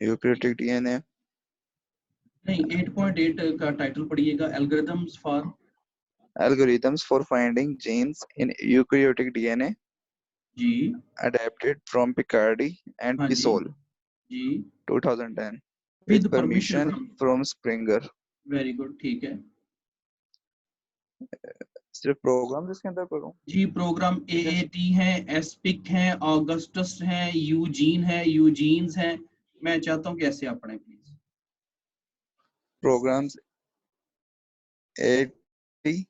Eukaryotic DNA नहीं, 8.8 का title पढ़िएगा, algorithms for finding genes in eukaryotic DNA ji adapted from Picardi and हाँ जी Pisol ji 2010 with with permission permission from, from Springer। Very good, ठीक है सिर्फ programme इसके अंदर पढ़ूं? जी। प्रोग्राम AAT है, एस्पिक है, ऑगस्टस है, यूजीन है, यूजीन्स है। मैं चाहता हूँ कि ऐसे आप पढ़ें please. Programs AT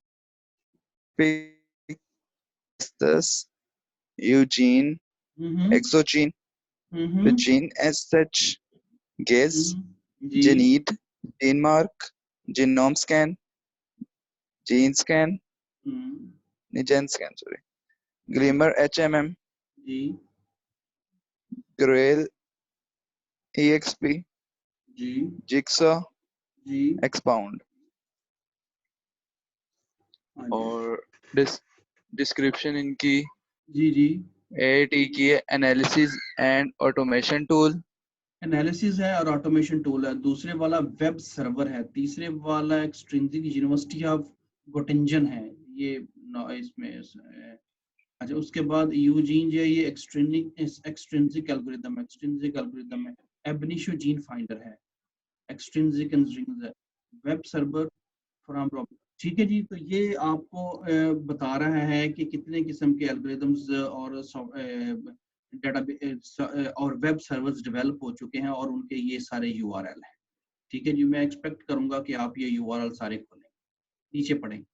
Pistus Eugene Exogene the gene as such Gaze जी Genede GeneMark Genome Scan Gene Scan Gen Scan sorry Glimmer HMM जी Grail EXP जी Jigsaw जी Expound हाँ जी और डिस्क्रिप्शन इनकी जी जी AAT की analysis and automation tool analysis है और automation tool है। दूसरे वाला वेब सर्वर है। तीसरे वाला एक्सट्रिंसिक यूनिवर्सिटी ऑफ गोटिंजन है। ये इसमें अच्छा, उसके बाद यूजीन जो है ये एक्सट्रिंसिक एल्गोरिदम है। एबनिशो जीन फाइंडर है। एक्सट्रिंसिक है। Web server from Rob. ठीक है जी। तो ये आपको बता रहा है कि कितने किस्म के एल्गोरिदम्स और डेटाबेस और वेब सर्वर्स डेवलप हो चुके हैं और उनके ये सारे यूआरएल हैं। ठीक है जी। मैं एक्सपेक्ट करूंगा कि आप ये यूआरएल सारे खोलें, नीचे पढ़ें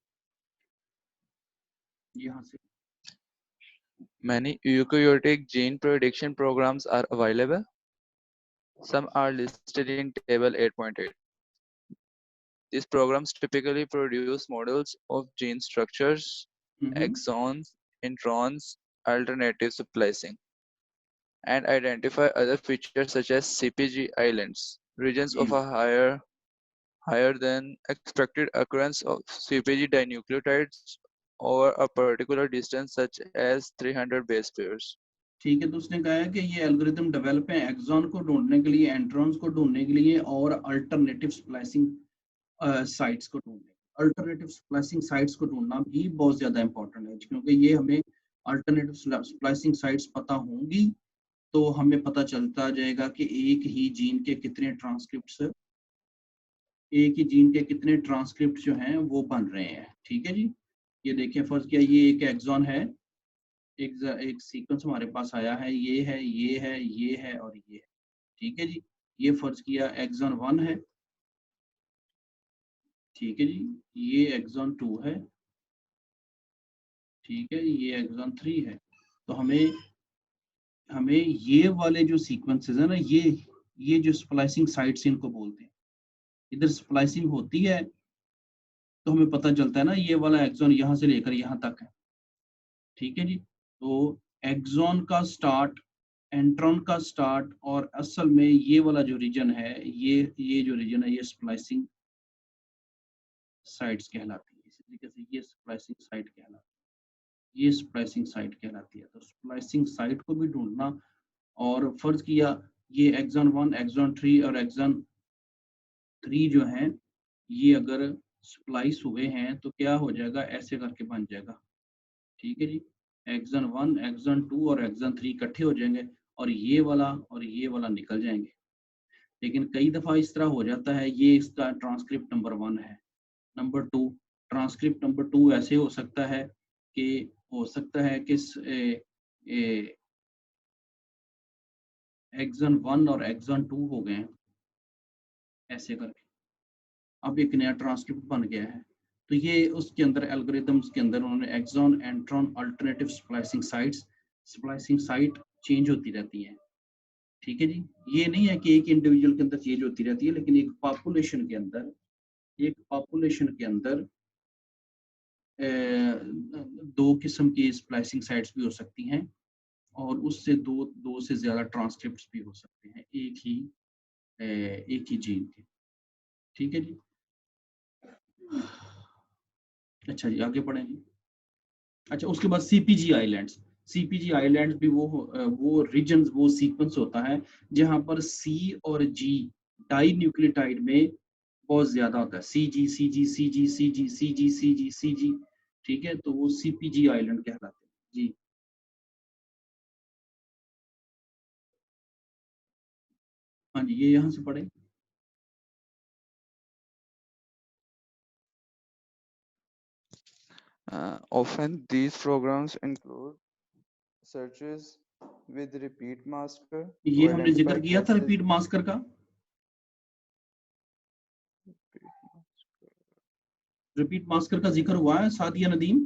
यहाँ से। Many eukaryotic gene prediction programs are available. Some are listed in Table 8.8. These programs typically produce models of gene structures, exons, introns, alternative splicing, and identify other features such as CPG islands, regions ji of a higher than expected occurrence of CPG dinucleotides over a particular distance such as 300 base pairs. ठीक है। तो उसने कहा है कि ये algorithm develop है axon को ढूंढने के लिए, एंट्रॉन्स को ढूंढने के लिए और अल्टरनेटिव स्प्लाइसिंग साइट्स को ढूंढने। अल्टरनेटिव स्प्लाइसिंग साइट्स को ढूंढना भी बहुत ज़्यादा इंपॉर्टेंट है, क्योंकि ये हमें अल्टरनेटिव स्प्लाइसिंग साइट्स पता होंगी तो हमें पता चलता जाएगा कि एक ही जीन के कितने ट्रांसक्रिप्ट जो हैं वो बन रहे हैं। ठीक है जी। ये देखिए, फर्स्ट किया ये एक एक्सॉन है, एक सीक्वेंस हमारे पास आया है, ये है, ये है, ये है और ये है। ठीक है जी। ये फर्ज किया एक्सॉन 1 है। ठीक है जी। ये एक्सॉन 2 है। ठीक है। ये एक्सॉन 3 है। तो हमें ये वाले जो सीक्वेंसेस है ना, ये जो स्प्लाइसिंग साइट्स इनको बोलते हैं। इधर स्प्लाइसिंग होती है तो हमें पता चलता है ना, ये वाला एक्सॉन यहाँ से लेकर यहाँ तक है। ठीक है जी। तो एक्सॉन का स्टार्ट, एंट्रॉन का स्टार्ट और असल में ये वाला जो रीजन है, ये जो रीजन है, ये स्प्लाइसिंग साइट्स कहलाती है। इसी तरीके से ये स्प्लाइसिंग साइट कहलाती है, ये स्प्लाइसिंग साइट कहलाती है। तो स्प्लाइसिंग साइट को भी ढूंढना, और फर्ज किया ये एक्सॉन 1, एक्सॉन 3 और एक्सॉन 3 जो हैं, ये अगर स्प्लाइस हुए हैं तो क्या हो जाएगा, ऐसे करके बन जाएगा। ठीक है जी। एक्सॉन 1, एक्सॉन 2 और एक्सॉन 3 इकट्ठे हो जाएंगे और ये वाला निकल जाएंगे। लेकिन कई दफ़ा इस तरह हो जाता है, ये इसका ट्रांसक्रिप्ट नंबर 1 है। नंबर 2, ट्रांसक्रिप्ट नंबर 2 ऐसे हो सकता है कि एक्सॉन 1 और एक्सॉन 2 हो गए हैं ऐसे करके। अब एक नया ट्रांसक्रिप्ट बन गया है। तो ये उसके अंदर एल्गोरिदम्स के अंदर उन्होंने exon, intron, alternative splicing site change होती रहती है। ठीक है जी। ये नहीं है कि एक इंडिविजुअल के अंदर चेंज होती रहती है, लेकिन एक पॉपुलेशन के अंदर दो किस्म की स्प्लाइसिंग साइट्स भी हो सकती हैं और उससे दो से ज्यादा ट्रांसक्रिप्ट्स भी हो सकते हैं एक ही जीन के। ठीक है जी। अच्छा जी, आगे पढ़ें जी। अच्छा, उसके बाद सीपीजी आइलैंड्स। CPG आइलैंड्स भी वो रीजन्स, वो सीक्वेंस होता है जहां पर C और G डाई न्यूक्लियोटाइड में बहुत ज्यादा होता है, CG, ठीक है, तो वो CPG आइलैंड कहलाते हैं जी। हाँ जी, ये यहाँ से पढ़े। Often these programs include searches with repeat masker ये to हमने identify जिक्र किया था classes. रिपीट मास्कर का, रिपीट मास्कर का जिक्र हुआ है सादिया नदीम?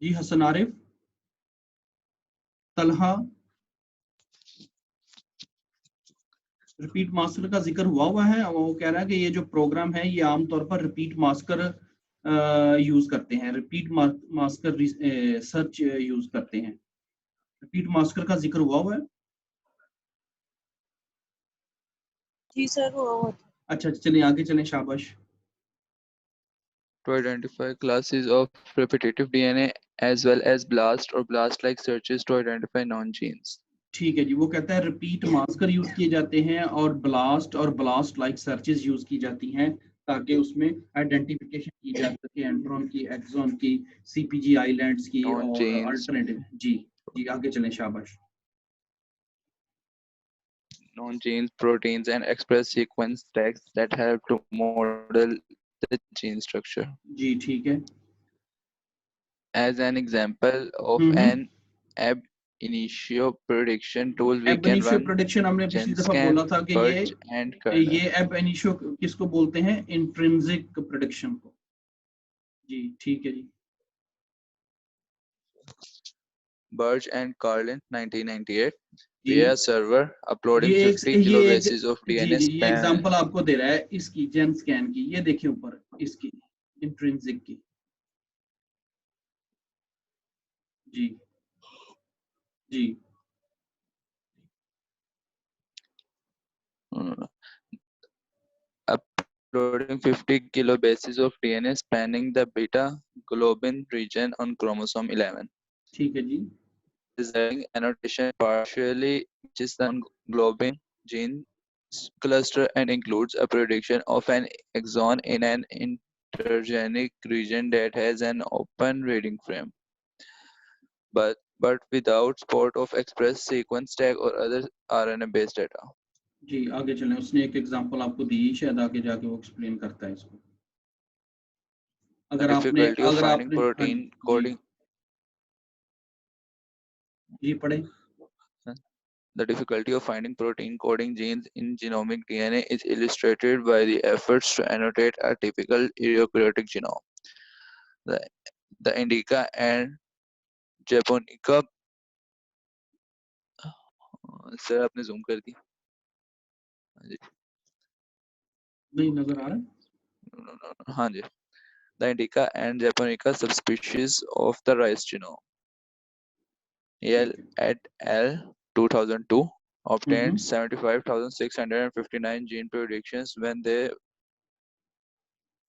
जी हसन आरिफ, तलहा, रिपीट मास्कर का जिक्र हुआ है। वो कह रहा है कि ये जो प्रोग्राम है ये आमतौर पर रिपीट मास्कर यूज करते हैं, रिपीट मास्कर सर्च यूज करते हैं। रिपीट मास्कर का जिक्र हुआ है? जी सर हुआ था। अच्छा, चलिए आगे चलें, शाबाश। To identify classes of repetitive DNA as well as BLAST or BLAST-like searches to identify non-genes. ठीक है जी, वो कहता है रिपीट मास्कर यूज किए जाते हैं और ब्लास्ट लाइक सर्चेस यूज की जाती हैं ताकि उसमें आइडेंटिफिकेशन की जा सके एंड्रॉन की, एक्सॉन की, CPG आइलैंड्स की और Non-genes, अल्टरनेटिव। जी जी, आगे चलें, शाबाश। non-genes, proteins, and express sequence tags that help to model the gene structure. जी ठीक है। As an example of an ab initio prediction tool, we एब can इनिशियो run प्रेडिक्शन हमने पिछली दफा GenScan, बोला था कि Birch, and kernel. ये एब इनिशियो किसको बोलते हैं? इंट्रिंसिक प्रेडिक्शन को। जी ठीक है जी। Birch and Carlin, 1998, ji via server uploading 50 kilobases of ji DNA जी, ये span. एग्जांपल आपको दे रहा है इसकी, जेन स्कैन की, ये देखिए ऊपर इसकी इंट्रिंसिक की। जी जी uh, Uploading 50 kilobases of DNA spanning the beta globin region on chromosome 11. ठीक है जी। Resulting annotation partially matches the globin gene cluster and includes a prediction of an exon in an intergenic region that has an open reading frame, but without support of express sequence tag or other RNA-based data. जी आगे चलें, उसने एक example आपको दी, शायद आगे जाके वो explain करता है इसको। The difficulty of finding हाँ protein जी coding जी पढ़े। The difficulty of finding protein coding genes in genomic DNA is illustrated by the efforts to annotate a typical eukaryotic genome. The, the Indica and Japonica sir आपने zoom कर दी। हाँ जी, नहीं नजर आ रहा है? हाँ जी। The Indica and Japonica subspecies of the rice genome. Yale ठीक है। et al. 2002 obtained hmm 75,659 gene predictions when they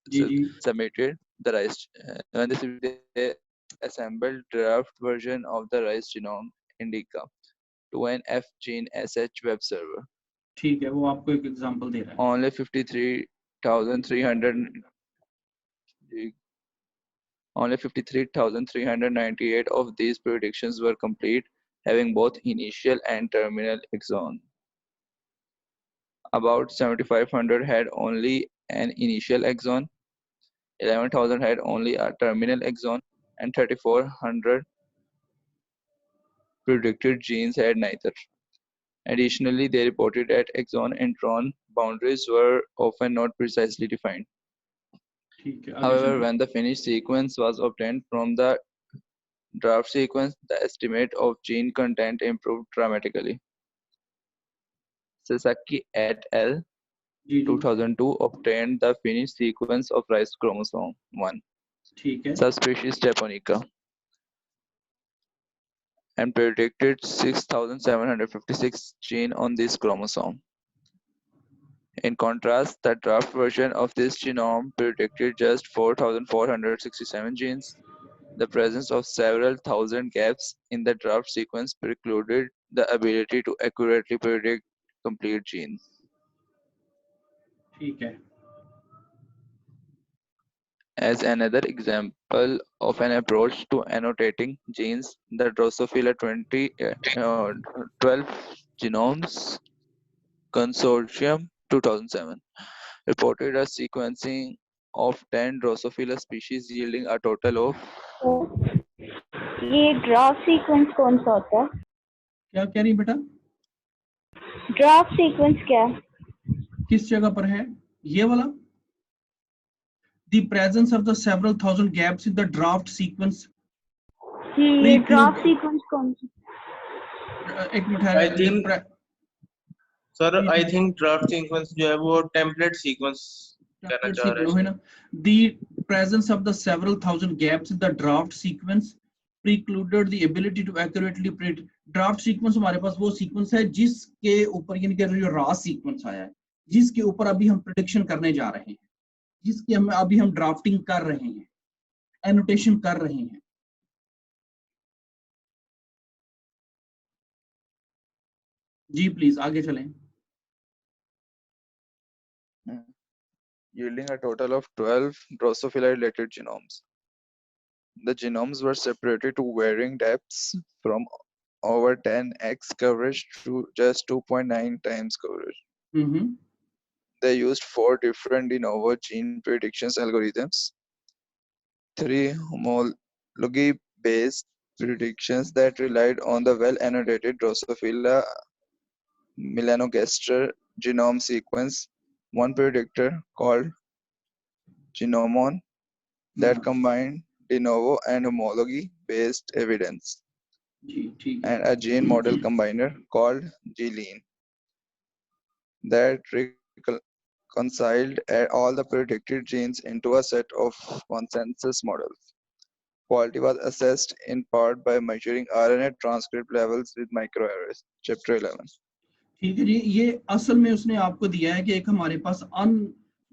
ji ji submitted the rice when they assembled draft version of the rice genome indica to an FGeneSH web server. ठीक है, वो आपको एक example दे रहा है। Only 53,300 only 53,398 of these predictions were complete, having both initial and terminal exon. About 7,500 had only an initial exon, 11,000 had only a terminal exon, and 3,400 predicted genes had neither. Additionally, they reported that exon-intron boundaries were often not precisely defined. ठीक है, आगे However, चलें। when the finished sequence was obtained from the draft sequence, the estimate of gene content improved dramatically. Sasaki et al. Ji ji 2002 obtained the finished sequence of rice chromosome 1, ठीक है। subspecies japonica, and predicted 6,756 genes on this chromosome. In contrast, the draft version of this genome predicted just 4,467 genes. The presence of several thousand gaps in the draft sequence precluded the ability to accurately predict complete genes. ठीक है. As another example of an approach to annotating genes, the Drosophila 12 Genomes Consortium 2007 reported a sequencing of 10 Drosophila species yielding a total of ये draft sequence कौन सा होता है? क्या कह रही बेटा? ड्राफ्ट सीक्वेंस क्या है? किस जगह पर है ये वाला? The presence of the several thousand gaps in the draft sequence. ये ड्राफ्ट सीक्वेंस कौन सा? एक मिनट है. I think sir I think draft sequence जो है वो टेम्पलेट सीक्वेंस कहना चाह रहे हैं. The presence of the several thousand gaps in the draft sequence precluded the ability to accurately predict. Draft sequence हमारे पास वो सीक्वेंस है जिसके ऊपर यानी कि जो रॉ सीक्वेंस आया है, जिसके ऊपर अभी हम प्रेडिक्शन करने जा रहे हैं, जिसकी हम अभी हम ड्राफ्टिंग कर रहे हैं, एनोटेशन कर रहे हैं. जी प्लीज आगे चलें. yielding a total of 12 Drosophila-related genomes. The genomes were separated to varying depths from over 10x coverage to just 2.9 times coverage. They used 4 different de novo gene predictions algorithms, 3 homology-based predictions that relied on the well-annotated Drosophila melanogaster genome sequence, one predictor called Genomon that combined de novo and homology-based evidence, and a gene model combiner called GLean that reconciled all the predicted genes into a set of consensus models. Quality was assessed in part by measuring RNA transcript levels with microarrays. Chapter 11. ठीक है जी. ये असल में उसने आपको दिया है कि एक हमारे पास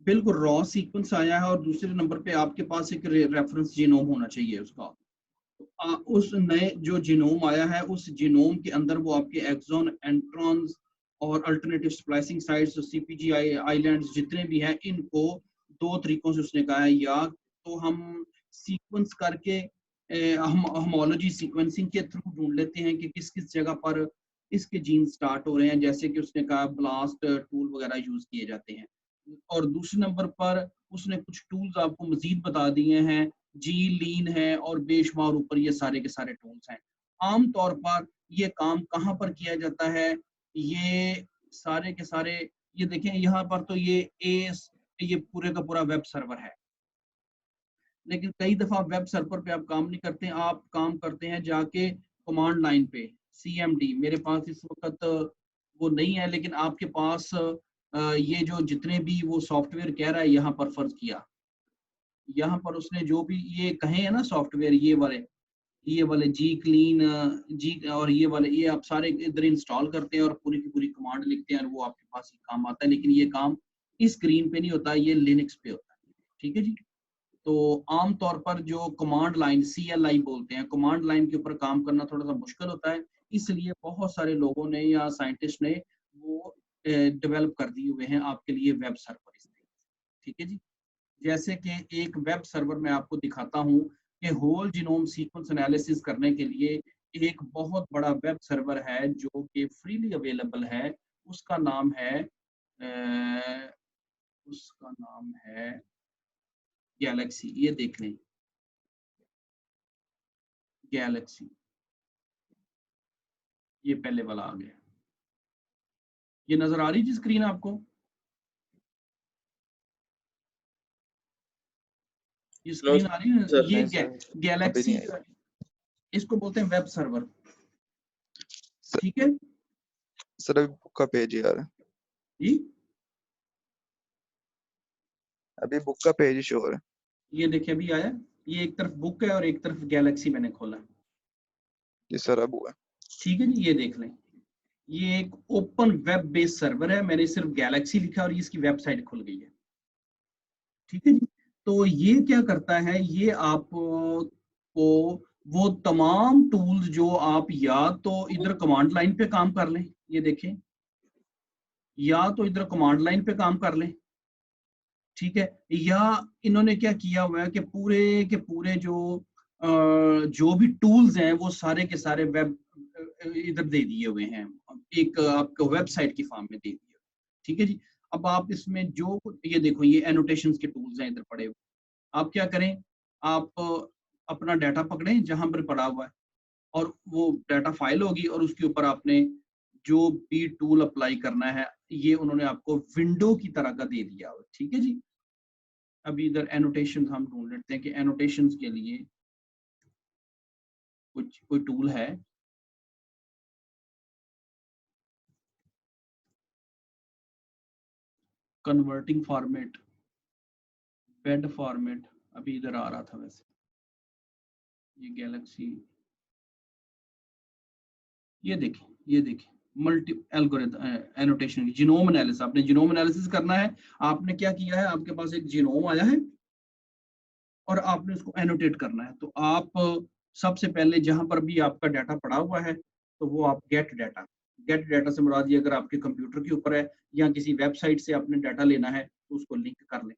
बिल्कुल रॉ सीक्वेंस आया है और दूसरे नंबर पे आपके पास एक रेफरेंस जीनोम होना चाहिए उसका. उस नए जो जीनोम आया है उस जीनोम के अंदर वो आपके एक्सॉन, एंट्रॉन्स और अल्टरनेटिव स्प्लाइसिंग साइट्स, सीपीजी आइलैंड्स जितने भी हैं, इनको 2 तरीकों से उसने कहा है. या तो हम सीक्वेंस करके हम होमोलॉजी सीक्वेंसिंग के थ्रू ढूंढ लेते हैं कि किस किस जगह पर इसके जीन स्टार्ट हो रहे हैं, जैसे कि उसने कहा ब्लास्ट टूल वगैरह यूज किए जाते हैं. और दूसरे नंबर पर उसने कुछ टूल्स आपको मजीद बता दिए हैं, GLean है और बेशुमार ऊपर ये सारे के सारे टूल्स हैं. आम तौर पर ये काम कहाँ पर किया जाता है? ये सारे के सारे, ये देखें यहाँ पर तो ये पूरे का पूरा वेब सर्वर है, लेकिन कई दफा वेब सर्वर पे आप काम नहीं करते, आप काम करते हैं जाके कमांड लाइन पे. CMD मेरे पास इस वक्त वो नहीं है, लेकिन आपके पास ये जो जितने भी वो सॉफ्टवेयर कह रहा है यहाँ पर फर्ज किया, यहाँ पर उसने जो भी ये कहे हैं ना सॉफ्टवेयर, ये वाले GLean और ये वाले, ये आप सारे इधर इंस्टॉल करते हैं और पूरी की पूरी कमांड लिखते हैं और वो आपके पास काम आता है. लेकिन ये काम इस स्क्रीन पे नहीं होता, ये लिनक्स पे होता है. ठीक है जी. तो आम तौर पर जो कमांड लाइन CLI बोलते हैं, कमांड लाइन के ऊपर काम करना थोड़ा सा मुश्किल होता है, इसलिए बहुत सारे लोगों ने या साइंटिस्ट ने वो डेवलप कर दिए हुए हैं आपके लिए वेब सर्वर. ठीक है जी. जैसे कि एक वेब सर्वर मैं आपको दिखाता हूँ कि होल जीनोम सीक्वेंस एनालिसिस करने के लिए एक बहुत बड़ा वेब सर्वर है जो कि फ्रीली अवेलेबल है. उसका नाम है गैलेक्सी. ये देख लें, गैलेक्सी, ये पहले वाला आ गया. ये नजर आ रही जी स्क्रीन आपको? ये स्क्रीन आ रही है? ये गैलेक्सी, इसको बोलते हैं वेब सर्वर. ठीक है सर, अभी बुक का पेज ही आ रहा है जी. अभी बुक का पेज ही शो हो रहा है. ये देखिए अभी आया. ये एक तरफ बुक है और एक तरफ गैलेक्सी मैंने खोला. जी सर, अब हुआ. ठीक है जी. ये देख लें, ये एक ओपन वेब बेस्ड सर्वर है, मैंने सिर्फ गैलेक्सी लिखा और इसकी वेबसाइट खुल गई है, ठीक है जी। तो ये क्या करता है, ये आपको वो तमाम टूल्स जो आप या तो इधर कमांड लाइन पे काम कर लें, ये देखें, या तो इधर कमांड लाइन पे काम कर लें, ठीक है, या इन्होंने क्या किया हुआ है कि पूरे के पूरे जो भी टूल्स हैं वो सारे के सारे वेब इधर दे दिए हुए हैं, एक आपको वेबसाइट की फॉर्म में दे दिए, ठीक है जी। अब आप इसमें जो ये देखो, ये एनोटेशंस के टूल्स हैं इधर पड़े हुए, आप क्या करें, आप अपना डाटा पकड़ें जहां पर पड़ा हुआ है, और वो डाटा फाइल होगी और उसके ऊपर आपने जो भी टूल अप्लाई करना है, ये उन्होंने आपको विंडो की तरह का दे दिया हुआ, ठीक है जी। अभी इधर एनोटेशन हम ढूंढ लेते हैं कि एनोटेशंस के लिए कोई टूल है। कन्वर्टिंग फॉर्मेट, बेड फॉर्मेट, अभी इधर आ रहा था वैसे, ये गैलेक्सी, ये देखें multi algorithm annotation, genome analysis, आपने जीनोम एनालिसिस करना है, आपने क्या किया है, आपके पास एक जीनोम आया है और आपने उसको एनोटेट करना है, तो आप सबसे पहले जहां पर भी आपका डाटा पड़ा हुआ है, तो वो आप गेट डाटा से मुराद ये अगर आपके कंप्यूटर के ऊपर है या किसी वेबसाइट से आपने डाटा लेना है तो उसको लिंक कर लें,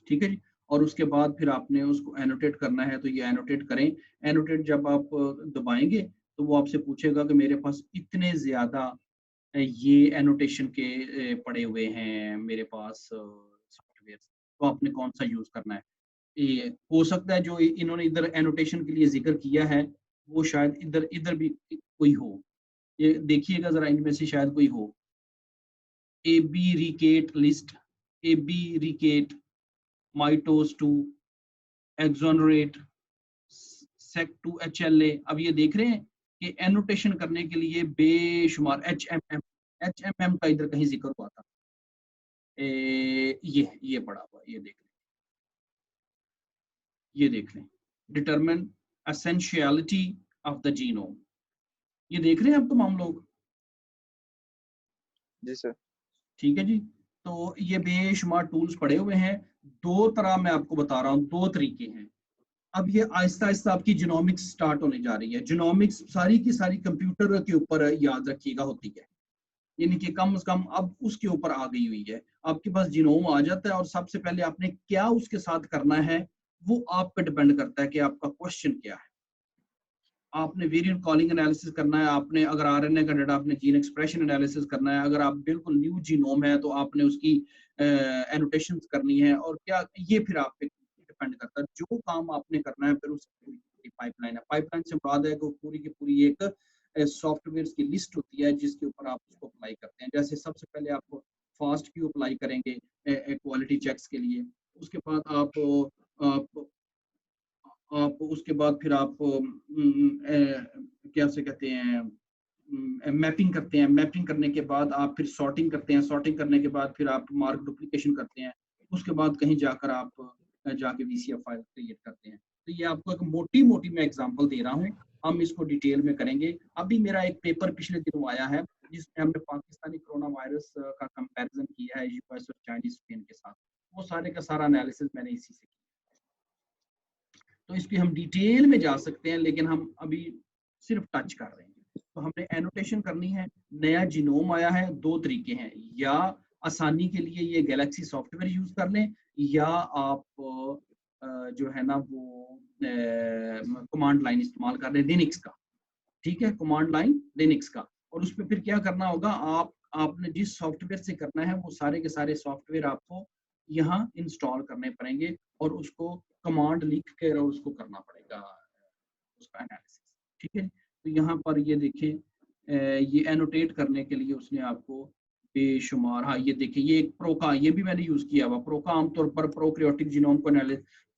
ठीक है जी। और उसके बाद फिर आपने उसको एनोटेट करना है, तो ये एनोटेट करें। एनोटेट जब आप दबाएंगे तो वो आपसे पूछेगा कि मेरे पास इतने ज्यादा ये एनोटेशन के पड़े हुए हैं मेरे पास सॉफ्टवेयर, तो आपने कौन सा यूज करना है। ये हो सकता है जो इन्होंने इधर एनोटेशन के लिए जिक्र किया है वो शायद इधर इधर भी कोई हो, ये देखिएगा जरा, इनमें से शायद कोई हो। ए बी रिकेट लिस्ट, ए बी रिकेट, माइटोस टू, एक्सोनरेट, सेक टू, HLA। अब ये देख रहे हैं कि एनोटेशन करने के लिए बेशुमार HMM का इधर कहीं जिक्र हुआ था, ये पड़ा हुआ, ये देख लें, determine essentiality of the genome, ये देख रहे हैं आप तमाम लोग, जी सर। ठीक है जी। तो ये बेशुमार टूल्स पड़े हुए हैं, दो तरह मैं आपको बता रहा हूँ, दो तरीके हैं। अब ये आहिस्ता आहिस्ता आपकी जीनोमिक्स स्टार्ट होने जा रही है। जीनोमिक्स सारी की सारी कंप्यूटर के ऊपर याद रखिएगा होती है, यानी कि कम से कम अब उसके ऊपर आ गई हुई है। आपके पास जीनोम आ जाता है और सबसे पहले आपने क्या उसके साथ करना है वो आप पे डिपेंड करता है कि आपका क्वेश्चन क्या है। आपने वेरिएंट कॉलिंग एनालिसिस करना है, आपने अगर RNA का डाटा, आपने जीन एक्सप्रेशन एनालिसिस करना है, अगर आप बिल्कुल न्यू जीनोम है तो आपने उसकी एनोटेशन करनी है, और क्या ये फिर आप पे डिपेंड करता है जो काम आपने करना है। फिर उसकी पाइपलाइन है, पाइपलाइन से मुराद है कि पूरी की पूरी एक सॉफ्टवेयर की लिस्ट होती है जिसके ऊपर आप उसको अप्लाई करते हैं। जैसे सबसे पहले आप फास्ट क्यू अप्लाई करेंगे क्वालिटी चेक्स के लिए, उसके बाद आप उसके बाद फिर आप क्या से कहते हैं, मैपिंग करते हैं, मैपिंग करने के बाद आप फिर सॉर्टिंग करते हैं, सॉर्टिंग करने के बाद फिर आप मार्क डुप्लीकेशन करते हैं, उसके बाद कहीं जाकर आप जाके VCF फाइल क्रिएट करते हैं। तो ये आपको एक मोटी मोटी मैं एग्जांपल दे रहा हूँ, हम इसको डिटेल में करेंगे। अभी मेरा एक पेपर पिछले दिनों आया है जिसमें हमने पाकिस्तानी कोरोना वायरस का कंपैरिजन किया है US और चाइनीज स्ट्रेन के साथ, वो सारे का सारा एनालिसिस मैंने इसी से किया। तो इसकी हम डिटेल में जा सकते हैं, लेकिन हम अभी सिर्फ टच कर रहे हैं। तो हमने एनोटेशन करनी है, नया जीनोम आया है, दो तरीके हैं, या आसानी के लिए ये गैलेक्सी सॉफ्टवेयर यूज कर लें, या आप जो है ना वो कमांड लाइन इस्तेमाल कर लें लिनक्स का, ठीक है, कमांड लाइन लिनक्स का। और उस पर फिर क्या करना होगा, आपने जिस सॉफ्टवेयर से करना है वो सारे के सारे सॉफ्टवेयर आपको यहाँ इंस्टॉल करने पड़ेंगे और उसको कमांड लिख कर और उसको करना पड़ेगा उसका एनालिसिस, ठीक है। तो यहाँ पर ये देखें, ये एनोटेट करने के लिए उसने आपको बेशुमार, हाँ ये देखिए, ये एक प्रोका, ये भी मैंने यूज किया हुआ। प्रोका आमतौर पर प्रोक्रियोटिक जीनोम को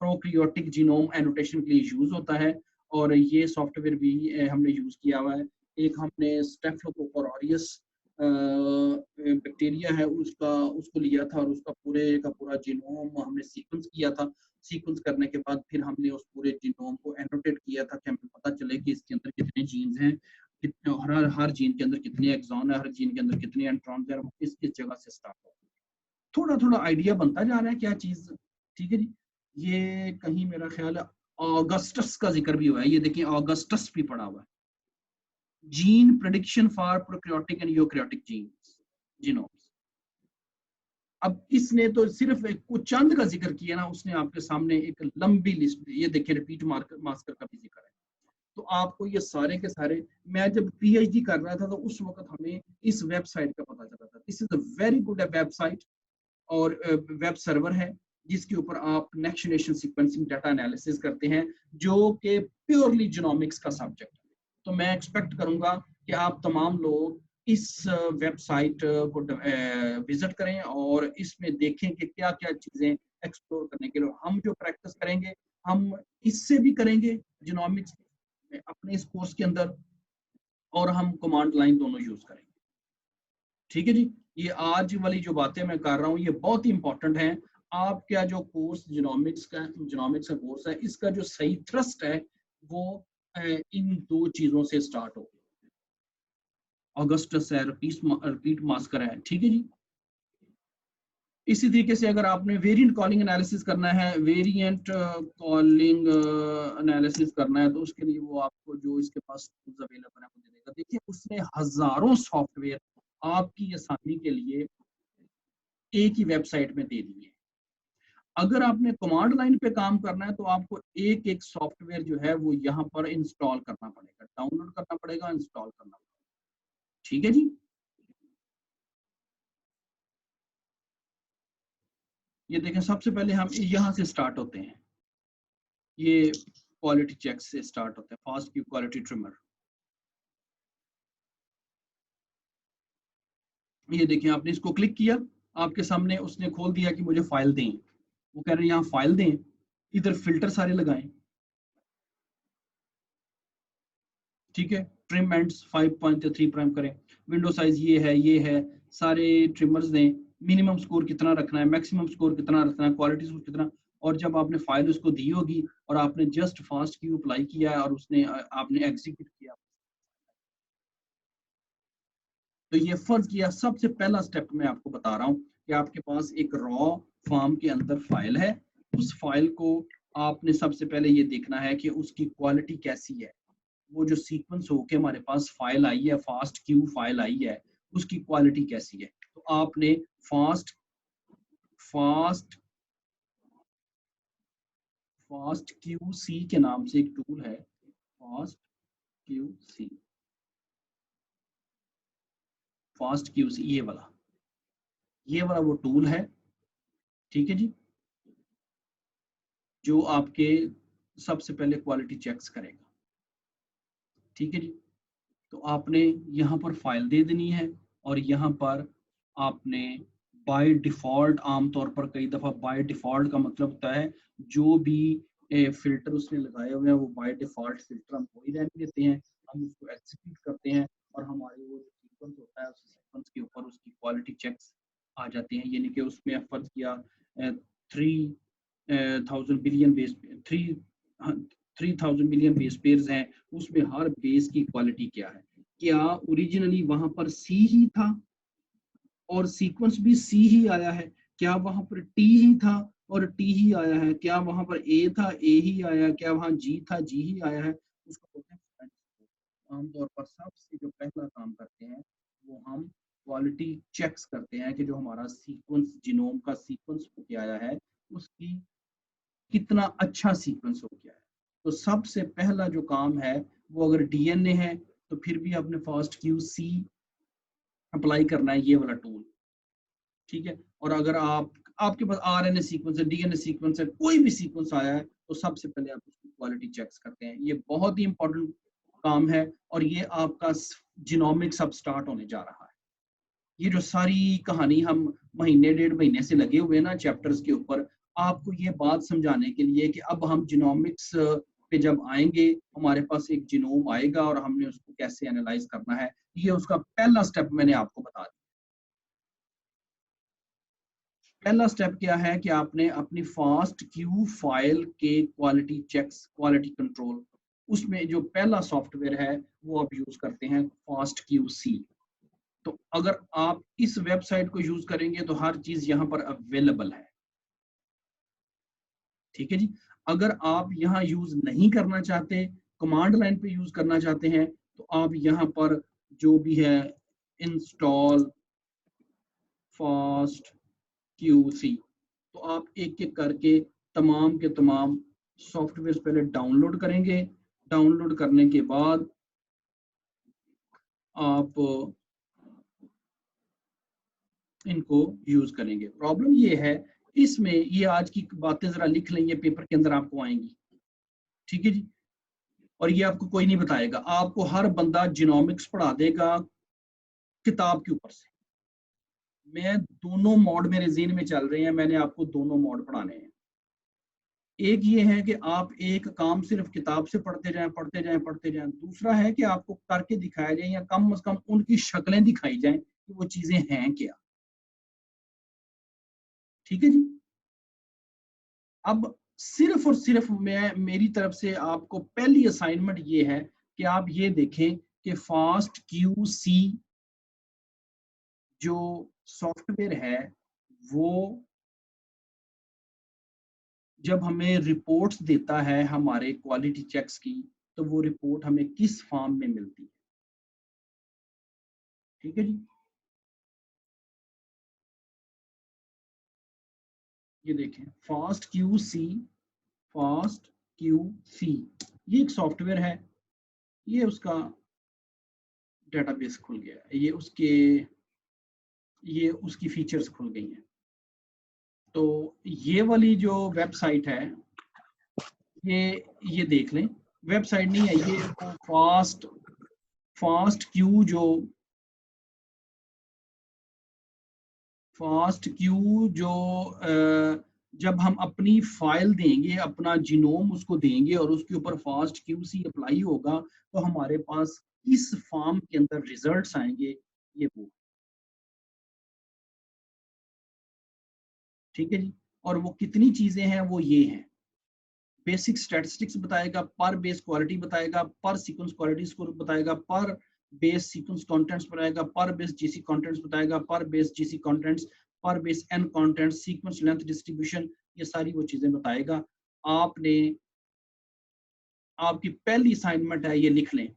प्रोक्रियोटिक जीनोम एनोटेशन के लिए यूज होता है, और ये सॉफ्टवेयर भी हमने यूज किया हुआ है। एक हमने स्टेफिलोकोकस ऑरियस बैक्टीरिया है उसको लिया था और उसका पूरे का पूरा जीनोम हमने सीक्वेंस किया था। सीक्वेंस करने के बाद फिर हमने उस पूरे जीनोम को एनोटेट किया था कि हमें पता चले कि इसके अंदर कितने जीन्स हैं, कितने हर जीन के अंदर कितने एक्सॉन है, हर जीन के अंदर कितने इंट्रॉन्स है, किस किस जगह से स्टार्ट हो, थोड़ा थोड़ा आइडिया बनता जा रहा है क्या चीज। ठीक है जी। ये कहीं मेरा ख्याल है ऑगस्टस का जिक्र भी हुआ है, ये देखिए ऑगस्टस भी पड़ा हुआ है, gene prediction for prokaryotic and eukaryotic genomes. अब इसने तो सिर्फ एक कुछ चंद का जिक्र किया ना, उसने आपके सामने एक लंबी लिस्ट, ये देखिए रिपीट मास्कर का भी जिक्र है। तो आपको ये सारे के सारे, मैं जब पीएचडी कर रहा था तो उस वक्त हमें इस वेबसाइट का पता चला था। This is a very good website और वेब सर्वर है जिसके ऊपर आप next generation sequencing data analysis करते हैं, जो कि प्योरली जीनोमिक्स का सब्जेक्ट है। तो मैं एक्सपेक्ट करूंगा कि आप तमाम लोग इस वेबसाइट को विजिट करें और इसमें देखें कि क्या क्या चीजें एक्सप्लोर करने के लिए हम जो प्रैक्टिस करेंगे हम इससे भी करेंगे जीनोमिक्स अपने इस कोर्स के अंदर, और हम कमांड लाइन दोनों यूज करेंगे। ठीक है जी। ये आज वाली जो बातें मैं कर रहा हूँ ये बहुत ही इंपॉर्टेंट है। आपका जो कोर्स जीनोमिक्स का कोर्स है, इसका जो सही थ्रस्ट है वो इन दो चीजों से स्टार्ट हो, ऑगस्टस है, रिपीट मास्कर है। ठीक है जी। इसी तरीके से अगर आपने वेरिएंट कॉलिंग एनालिसिस करना है, वेरिएंट कॉलिंग एनालिसिस करना है, तो उसके लिए वो आपको जो इसके पास टूल्स अवेलेबल है वो दे देगा। देखिए उसने हजारों सॉफ्टवेयर आपकी आसानी के लिए एक ही वेबसाइट में दे दिए। अगर आपने कमांड लाइन पे काम करना है तो आपको एक एक सॉफ्टवेयर जो है वो यहाँ पर इंस्टॉल करना पड़ेगा, डाउनलोड करना पड़ेगा, इंस्टॉल करना पड़ेगा। ठीक है जी। ये देखें सबसे पहले हम यहाँ से स्टार्ट होते हैं, ये क्वालिटी चेक से स्टार्ट होता है, फास्ट क्यू क्वालिटी ट्रिमर। ये देखें आपने इसको क्लिक किया, आपके सामने उसने खोल दिया कि मुझे फाइल दें, वो कह रहे हैं यहाँ फाइल दें, इधर फिल्टर सारे लगाएं। ठीक है, ट्रिम एंड्स 5.3 प्राइम करें, विंडो साइज ये है, सारे ट्रिमर्स दें, मिनिमम स्कोर कितना रखना है, मैक्सिमम स्कोर कितना रखना है, क्वालिटी स्कोर कितना। और जब आपने फाइल उसको दी होगी और आपने जस्ट फास्ट क्यू अप्लाई किया है और उसने आपने एग्जीक्यूट किया, तो ये फर्ज किया। सबसे पहला स्टेप मैं आपको बता रहा हूँ कि आपके पास एक रॉ फॉर्म के अंदर फाइल है, उस फाइल को आपने सबसे पहले ये देखना है कि उसकी क्वालिटी कैसी है। वो जो सीक्वेंस होके हमारे पास फाइल आई है, फास्ट क्यू फाइल आई है, उसकी क्वालिटी कैसी है। तो आपने फास्ट क्यू सी के नाम से एक टूल है, फास्ट क्यू सी, ये वाला वो टूल है। ठीक है जी, जो आपके सबसे पहले क्वालिटी चेक्स करेगा। ठीक है जी। तो आपने यहाँ पर फाइल दे देनी है और यहाँ पर आपने बाय डिफॉल्ट, आमतौर पर कई दफ़ा बाय डिफॉल्ट का मतलब होता है जो भी फिल्टर उसने लगाए हुए हैं वो बाय डिफॉल्ट फिल्टर हम वही रहने देते हैं, हम उसको एग्जीक्यूट करते हैं और हमारे वो जो सीक्वेंस होता है उस सीक्वेंस के ऊपर उसकी क्वालिटी चेक्स आ जाते हैं। यानी कि उसमें फर्ज किया 3000 बिलियन बेस पेयर्स हैं, उसमें हर बेस की क्वालिटी क्या है, क्या ओरिजिनली वहां पर सी ही था और सीक्वेंस भी सी ही आया है, क्या वहां पर टी ही था और टी ही आया है, क्या वहां पर ए था ए ही आया, क्या वहां जी था जी ही आया है। उसको बोलते हैं। आमतौर पर सबसे जो पहला काम करते हैं वो हम क्वालिटी चेक्स करते हैं कि जो हमारा सीक्वेंस, जीनोम का सीक्वेंस हो के आया है उसकी कितना अच्छा सीक्वेंस हो गया है। तो सबसे पहला जो काम है वो अगर डीएनए है तो फिर भी आपने फास्ट क्यू सी अप्लाई करना है, ये वाला टूल। ठीक है। और अगर आपके पास आरएनए सीक्वेंस है, डीएनए सीक्वेंस है, कोई भी सीक्वेंस आया है तो सबसे पहले आप उसकी क्वालिटी चेक्स करते हैं। ये बहुत ही इंपॉर्टेंट काम है और ये आपका जीनोमिक्स अब स्टार्ट होने जा रहा है। ये जो सारी कहानी हम महीने डेढ़ महीने से लगे हुए हैं ना चैप्टर्स के ऊपर, आपको ये बात समझाने के लिए कि अब हम जीनोमिक्स पे जब आएंगे हमारे पास एक जीनोम आएगा और हमने उसको कैसे एनालाइज करना है, ये उसका पहला स्टेप मैंने आपको बता दिया। पहला स्टेप क्या है कि आपने अपनी फास्ट क्यू फाइल के क्वालिटी चेक्स, क्वालिटी कंट्रोल उसमें जो पहला सॉफ्टवेयर है वो आप यूज करते हैं FastQC। तो अगर आप इस वेबसाइट को यूज करेंगे तो हर चीज यहाँ पर अवेलेबल है, ठीक है जी। अगर आप यहाँ यूज नहीं करना चाहते, कमांड लाइन पे यूज करना चाहते हैं, तो आप यहाँ पर जो भी है इंस्टॉल FastQC, तो आप एक एक करके तमाम के तमाम सॉफ्टवेयर पहले डाउनलोड करेंगे। डाउनलोड करने के बाद आप इनको यूज करेंगे। प्रॉब्लम ये है इसमें, ये आज की बातें जरा लिख लेंगे, पेपर के अंदर आपको आएंगी, ठीक है जी। और ये आपको कोई नहीं बताएगा, आपको हर बंदा जीनोमिक्स पढ़ा देगा किताब के ऊपर से। मैं दोनों मोड मेरे ज़हन में चल रहे हैं, मैंने आपको दोनों मोड पढ़ाने हैं। एक ये है कि आप एक काम सिर्फ किताब से पढ़ते जाएं पढ़ते जाएं पढ़ते जाएं, दूसरा है कि आपको करके दिखाया जाए या कम से कम उनकी शक्लें दिखाई जाएं कि वो चीजें हैं क्या, ठीक है जी। अब सिर्फ और सिर्फ मैं मेरी तरफ से आपको पहली असाइनमेंट ये है कि आप ये देखें कि FastQC जो सॉफ्टवेयर है वो जब हमें रिपोर्ट्स देता है हमारे क्वालिटी चेक्स की, तो वो रिपोर्ट हमें किस फॉर्म में मिलती है, ठीक है जी। ये देखें FastQC ये एक सॉफ्टवेयर है, ये उसका डेटाबेस खुल गया है, ये उसकी फीचर्स खुल गई हैं। तो ये वाली जो वेबसाइट है ये देख लें, वेबसाइट नहीं है ये, FastQ जो जब हम अपनी फाइल देंगे, अपना जीनोम उसको देंगे और उसके ऊपर FastQC अप्लाई होगा, तो हमारे पास इस फॉर्म के अंदर रिजल्ट्स आएंगे, ये वो, ठीक है जी। और वो कितनी चीजें हैं वो ये हैं, बेसिक स्टैटिस्टिक्स बताएगा, पर बेस क्वालिटी बताएगा, पर सीक्वेंस क्वालिटी स्कोर बताएगा, पर बेस सीक्वेंस कंटेंट्स बताएगा, पर बेस जीसी कंटेंट्स बताएगा, per base GC contents, per base N contents, sequence length distribution, ये सारी वो चीजें बताएगा। आपने आपकी पहली असाइनमेंट है, ये लिख लें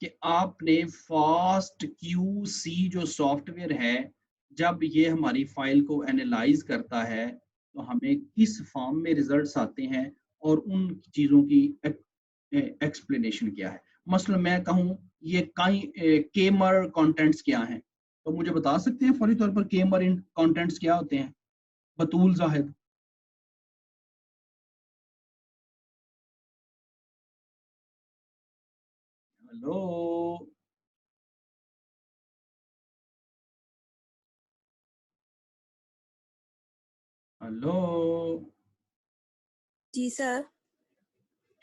कि आपने FastQC जो सॉफ्टवेयर है, जब ये हमारी फाइल को एनालाइज करता है तो हमें किस फॉर्म में रिजल्ट्स आते हैं और उन चीज़ों की एक्सप्लेनेशन क्या है। मसलन मैं कहूँ ये केमर कंटेंट्स क्या हैं, तो मुझे बता सकते हैं फौरी तौर पर केमर इन कंटेंट्स क्या होते हैं? बतूल जाहिद। हेलो हेलो, जी सर।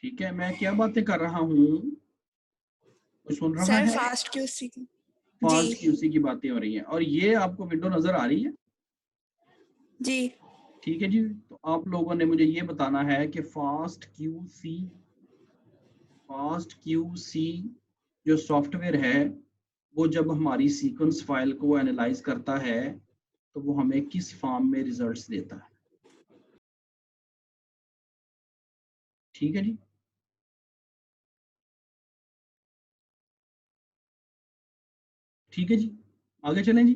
ठीक है, मैं क्या बातें कर रहा हूँ, कोई सुन रहा सर है? FastQC जी। FastQC की बातें हो रही हैं और ये आपको विंडो नजर आ रही है? जी। ठीक है जी। तो आप लोगों ने मुझे ये बताना है कि FastQC जो सॉफ्टवेयर है वो जब हमारी सीक्वेंस फाइल को एनालाइज करता है तो वो हमें किस फॉर्म में रिजल्ट्स देता है, ठीक है जी। ठीक है जी, आगे चलें जी।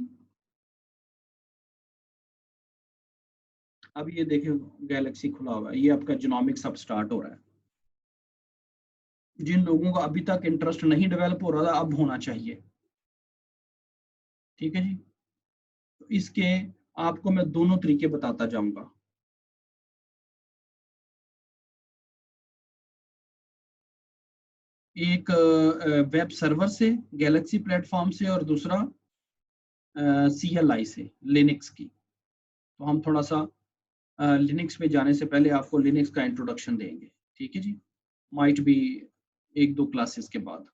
अब ये देखिए गैलेक्सी खुला हुआ है, ये आपका जीनोमिक्स अब स्टार्ट हो रहा है। जिन लोगों का अभी तक इंटरेस्ट नहीं डेवलप हो रहा था, अब होना चाहिए, ठीक है जी। तो इसके आपको मैं दोनों तरीके बताता जाऊंगा। एक वेब सर्वर से, गैलेक्सी प्लेटफॉर्म से, और दूसरा CLI से, लिनक्स की। तो हम थोड़ा सा लिनक्स में जाने से पहले आपको लिनक्स का इंट्रोडक्शन देंगे, ठीक है जी, माइट भी 1-2 क्लासेस के बाद।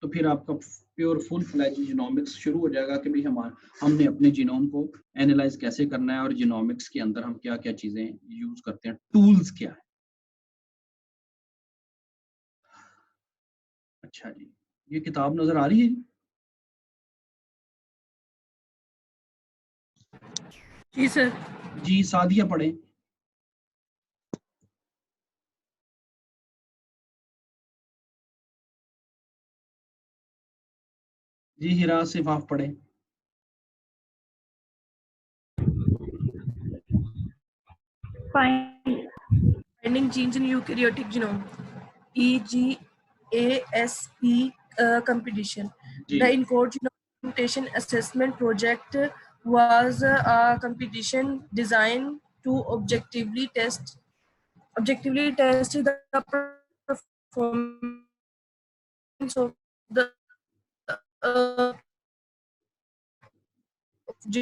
तो फिर आपका प्योर फुल फ्लैज जीनोमिक्स शुरू हो जाएगा कि भाई हमने अपने जीनोम को एनालाइज कैसे करना है और जीनोमिक्स के अंदर हम क्या क्या चीज़ें यूज़ करते हैं, टूल्स क्या है। अच्छा जी, ये किताब नजर आ रही है? जी सर। जी सादिया पढ़े। जी हिरा सिफाफ पढ़े। Fine. Finding genes in eukaryotic genome, EGASP competition. जी The ENCODE Genome Mutation Assessment Project was a competition designed to objectively test the performance of the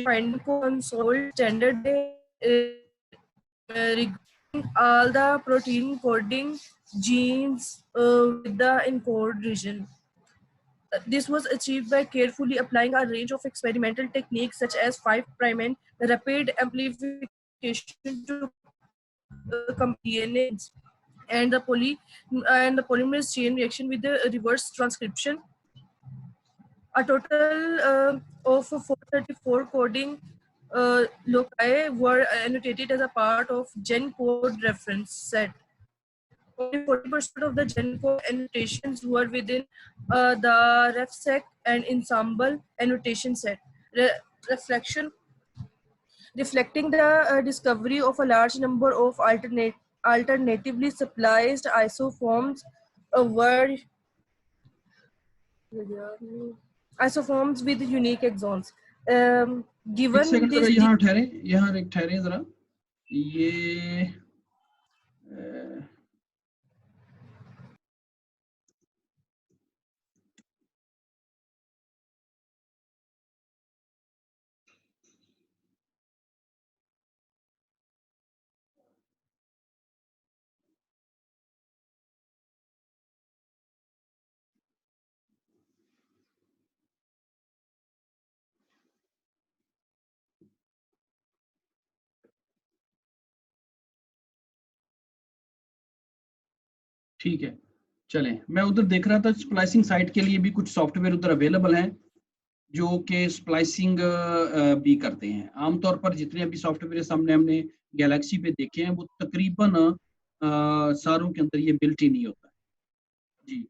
finding console standard regarding all the protein coding genes with the encode region. This was achieved by carefully applying a range of experimental techniques such as 5' and rapid amplification to DNA and the polymerase chain reaction with the reverse transcription. A total of 434 coding loci were annotated as a part of GenCode reference set. Only 40% of the GenCode annotations were within the RefSec and Ensemble annotation set. Reflection reflecting the discovery of a large number of alternatively spliced isoforms were isoforms with unique exons. एक Given second जरा this यहाँ ठहरे, यहाँ एक ठहरे जरा। ये ठीक है, चलें। मैं उधर देख रहा था स्प्लाइसिंग साइट के लिए भी कुछ सॉफ्टवेयर उधर अवेलेबल हैं जो कि स्प्लाइसिंग भी करते हैं। आमतौर पर जितने अभी सॉफ्टवेयर सामने हमने गैलेक्सी पे देखे हैं वो तकरीबन सारों के अंदर ये बिल्ट इन ही होता है। जी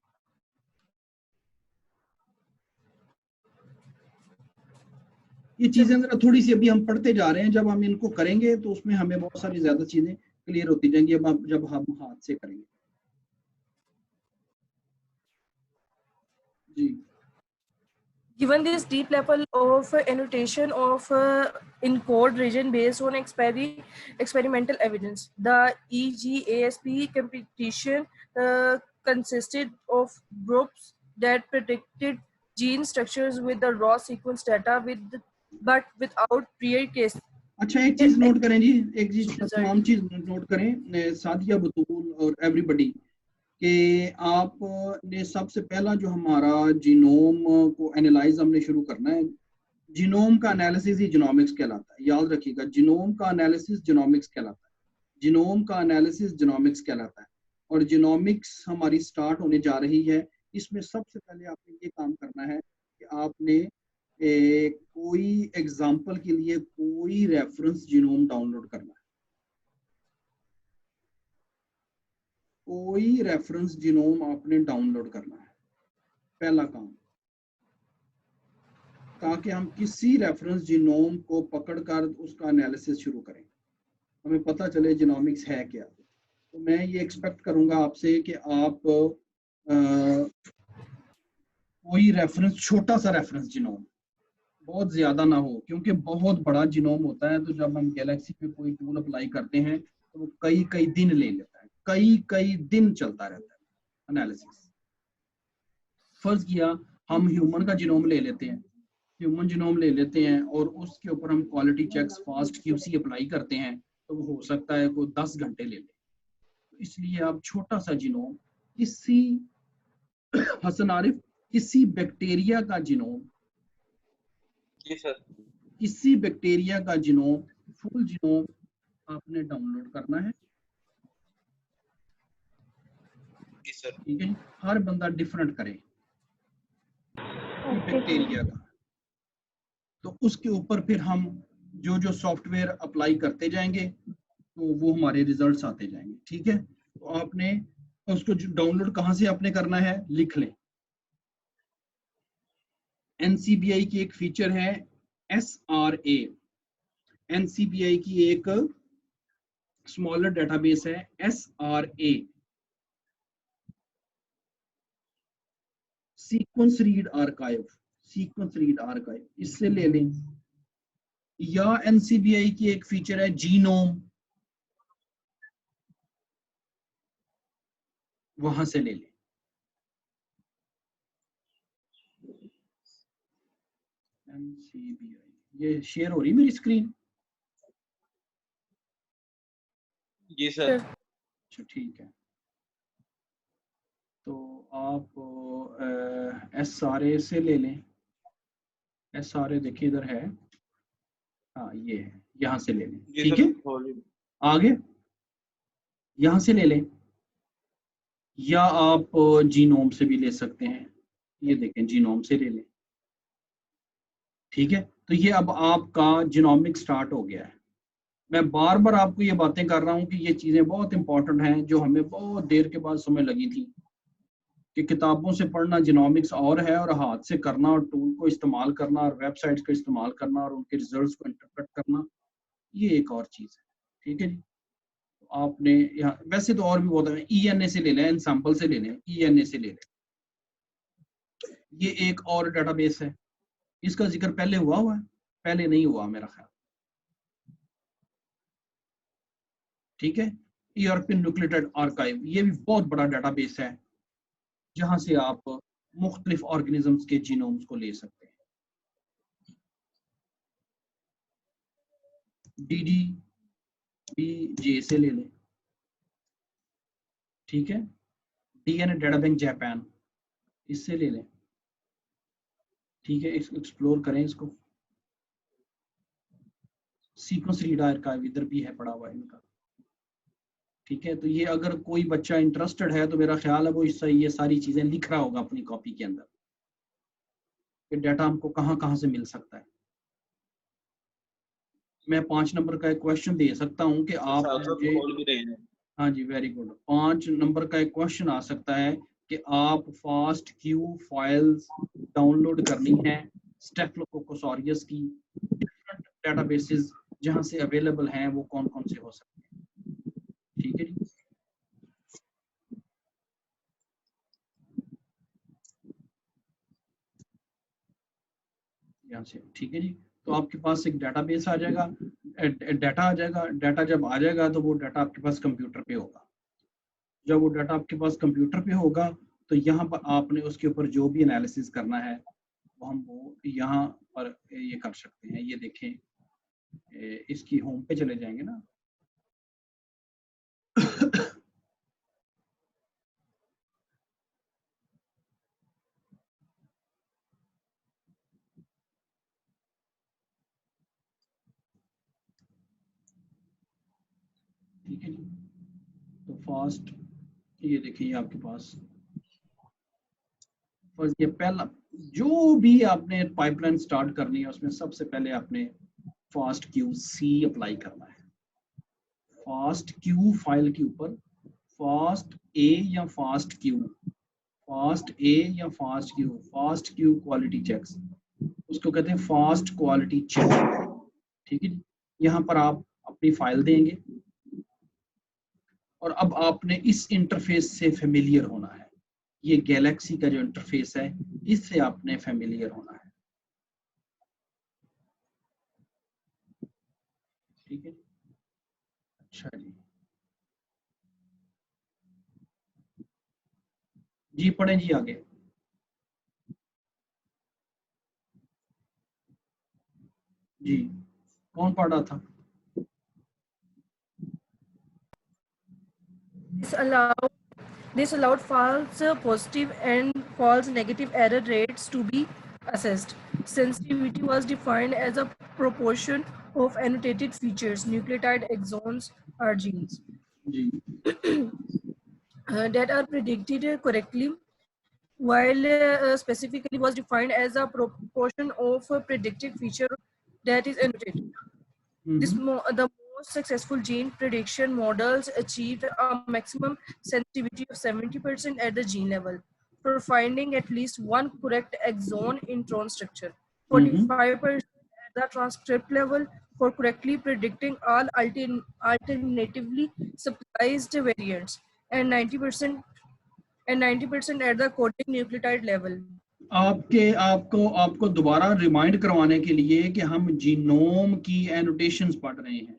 ये चीजें जरा थोड़ी सी अभी हम पढ़ते जा रहे हैं, जब हम इनको करेंगे तो उसमें हमें बहुत सारी ज्यादा चीजें क्लियर होती जाएंगी अब जब हम हाथ से करेंगे। जी Given this deep level of annotation of encode region based on experimental evidence, the EGASP competition consisted of groups that predicted gene structures with the raw sequence data but without prior case. अच्छा, एक चीज note करें जी, एक चीज Result. तमाम चीज note करें सादिया बतूल और एवरीबॉडी कि आपने सबसे पहला जो हमारा जीनोम को एनालाइज हमने शुरू करना है, जीनोम का एनालिसिस ही जीनोमिक्स कहलाता है। याद रखिएगा, जीनोम का एनालिसिस जीनोमिक्स कहलाता है, जीनोम का एनालिसिस जीनोमिक्स कहलाता है। और जीनोमिक्स हमारी स्टार्ट होने जा रही है। इसमें सबसे पहले आपने ये काम करना है कि आपने कोई एग्जाम्पल के लिए कोई रेफरेंस जीनोम डाउनलोड करना है, कोई रेफरेंस जीनोम आपने डाउनलोड करना है, पहला काम, ताकि हम किसी रेफरेंस जीनोम को पकड़कर उसका एनालिसिस शुरू करें, हमें पता चले जीनोमिक्स है क्या। तो मैं ये एक्सपेक्ट करूंगा आपसे कि आप कोई रेफरेंस, छोटा सा रेफरेंस जीनोम, बहुत ज्यादा ना हो, क्योंकि बहुत बड़ा जीनोम होता है तो जब हम गैलेक्सी पे कोई टूल अप्लाई करते हैं तो वो कई कई दिन ले लेता है, कई दिन चलता रहता है एनालिसिस। फर्ज किया हम ह्यूमन का जीनोम ले लेते हैं, ह्यूमन जीनोम ले लेते हैं और उसके ऊपर हम quality checks fast QC apply करते हैं, तो वो हो सकता है कोई 10 घंटे ले ले। तो इसलिए आप छोटा सा जीनोम, किसी हसन आरिफ, किसी बैक्टीरिया का जीनोम, जी सर। किसी बैक्टीरिया का जीनोम, फुल जीनोम आपने डाउनलोड करना है। जी सर। ठीक है जी, हर बंदा डिफरेंट करे बैक्टीरिया का। तो उसके ऊपर फिर हम जो जो सॉफ्टवेयर अप्लाई करते जाएंगे तो वो हमारे रिजल्ट्स आते जाएंगे। ठीक है, तो आपने उसको डाउनलोड कहाँ से आपने करना है, लिख लें। NCBI की एक फीचर है SRA। NCBI की एक स्मॉलर डेटाबेस है SRA, sequence read archive. Sequence read archive इससे ले लें, या NCBI की एक फीचर है जीनोम, वहां से ले लें। NCBI ये शेयर हो रही मेरी स्क्रीन? जी सर। अच्छा ठीक है, तो आप SRA से ले लें। SRA देखिए इधर है, हाँ ये है, यहाँ से ले लें। जी ठीक सर, है, खोलिए। आगे यहाँ से ले लें, या आप जीनोम से भी ले सकते हैं। ये देखें, जीनोम से ले लें। ठीक है, तो ये अब आपका जीनोमिक स्टार्ट हो गया है। मैं बार बार आपको ये बातें कर रहा हूँ कि ये चीज़ें बहुत इंपॉर्टेंट हैं, जो हमें बहुत देर के बाद समझ लगी थी कि किताबों से पढ़ना जीनोमिक्स और है, और हाथ से करना और टूल को इस्तेमाल करना और वेबसाइट्स को इस्तेमाल करना और उनके रिजल्ट्स को इंटरप्रेट करना, ये एक और चीज़ है। ठीक है जी, तो आपने यहाँ वैसे तो और भी बहुत है, ENA से ले लें, एनसैम्पल से ले लें, ENA से ले लें। ये एक और डेटाबेस है, इसका जिक्र पहले हुआ है? पहले नहीं हुआ मेरा ख्याल। ठीक है, यूरोपियन न्यूक्लियोटाइड आर्काइव, ये भी बहुत बड़ा डेटाबेस है, जहां से आप मुख्तलिफ ऑर्गेनिजम्स के जीनोम्स को ले सकते हैं। DDBJ से ले लें। ठीक है, DNA डेटा बैंक जापान, इससे ले लें। ठीक है, एक्सप्लोर करें इसको। सीक्वेंस रीड आर्काइव इधर भी है पड़ा हुआ इनका। ठीक है, तो ये अगर कोई बच्चा इंटरेस्टेड है तो मेरा ख्याल है वो इससे ये सारी चीजें लिख रहा होगा अपनी कॉपी के अंदर कि डाटा हमको कहाँ कहाँ से मिल सकता है। मैं 5 नंबर का एक क्वेश्चन दे सकता हूँ कि आप साथ मुझे, खोल भी रहे हैं। हाँ जी वेरी गुड, 5 नंबर का एक क्वेश्चन आ सकता है कि आप फास्ट क्यू फाइल्स डाउनलोड करनी है स्टेफिलोकोकस की। डिफरेंट डेटाबेसेस जहाँ से अवेलेबल हैं वो कौन कौन से हो सकते हैं। ठीक है जी, यहाँ से। ठीक है जी, तो आपके पास एक डेटाबेस आ जाएगा, डाटा आ जाएगा। डाटा जब आ जाएगा तो वो डाटा आपके पास कंप्यूटर पे होगा। जब वो डाटा आपके पास कंप्यूटर पे होगा तो यहाँ पर आपने उसके ऊपर जो भी एनालिसिस करना है वो यहाँ पर ये कर सकते हैं। ये देखें, इसकी होम पे चले जाएंगे ना। ठीक है जी, तो फास्ट, ये देखिए आपके पास फर्स्ट, ये पहला जो भी आपने पाइपलाइन स्टार्ट करनी है उसमें सबसे पहले आपने फास्ट क्यू सी अप्लाई करना है। फास्ट क्यू फाइल के ऊपर फास्ट ए या फास्ट क्यू, फास्ट ए या fast Q, fast Q quality checks, उसको कहते हैं फास्ट क्वालिटी चेक। ठीक है, यहाँ पर आप अपनी फाइल देंगे और अब आपने इस इंटरफेस से फेमिलियर होना है। ये गैलेक्सी का जो इंटरफेस है इससे आपने फेमिलियर होना है। ठीक है, अच्छा जी, जी पढ़ें जी आगे। जी कौन पढ़ रहा था? This allowed false positive and false negative error rates to be assessed. Sensitivity was defined as a proportion of annotated features, nucleotide exons or genes. Ji that are predicted correctly, while specifically was defined as a proportion of a predicted feature that is annotated. The most successful gene prediction models achieved a maximum sensitivity of 70% at the gene level for finding at least one correct exon in tron structure, 45% at the transcript level for correctly predicting all alternatively spliced variants, and 90% at the coding nucleotide level. आपको आपको दोबारा remind करवाने के लिए कि हम genome की annotations पढ़ रहे हैं।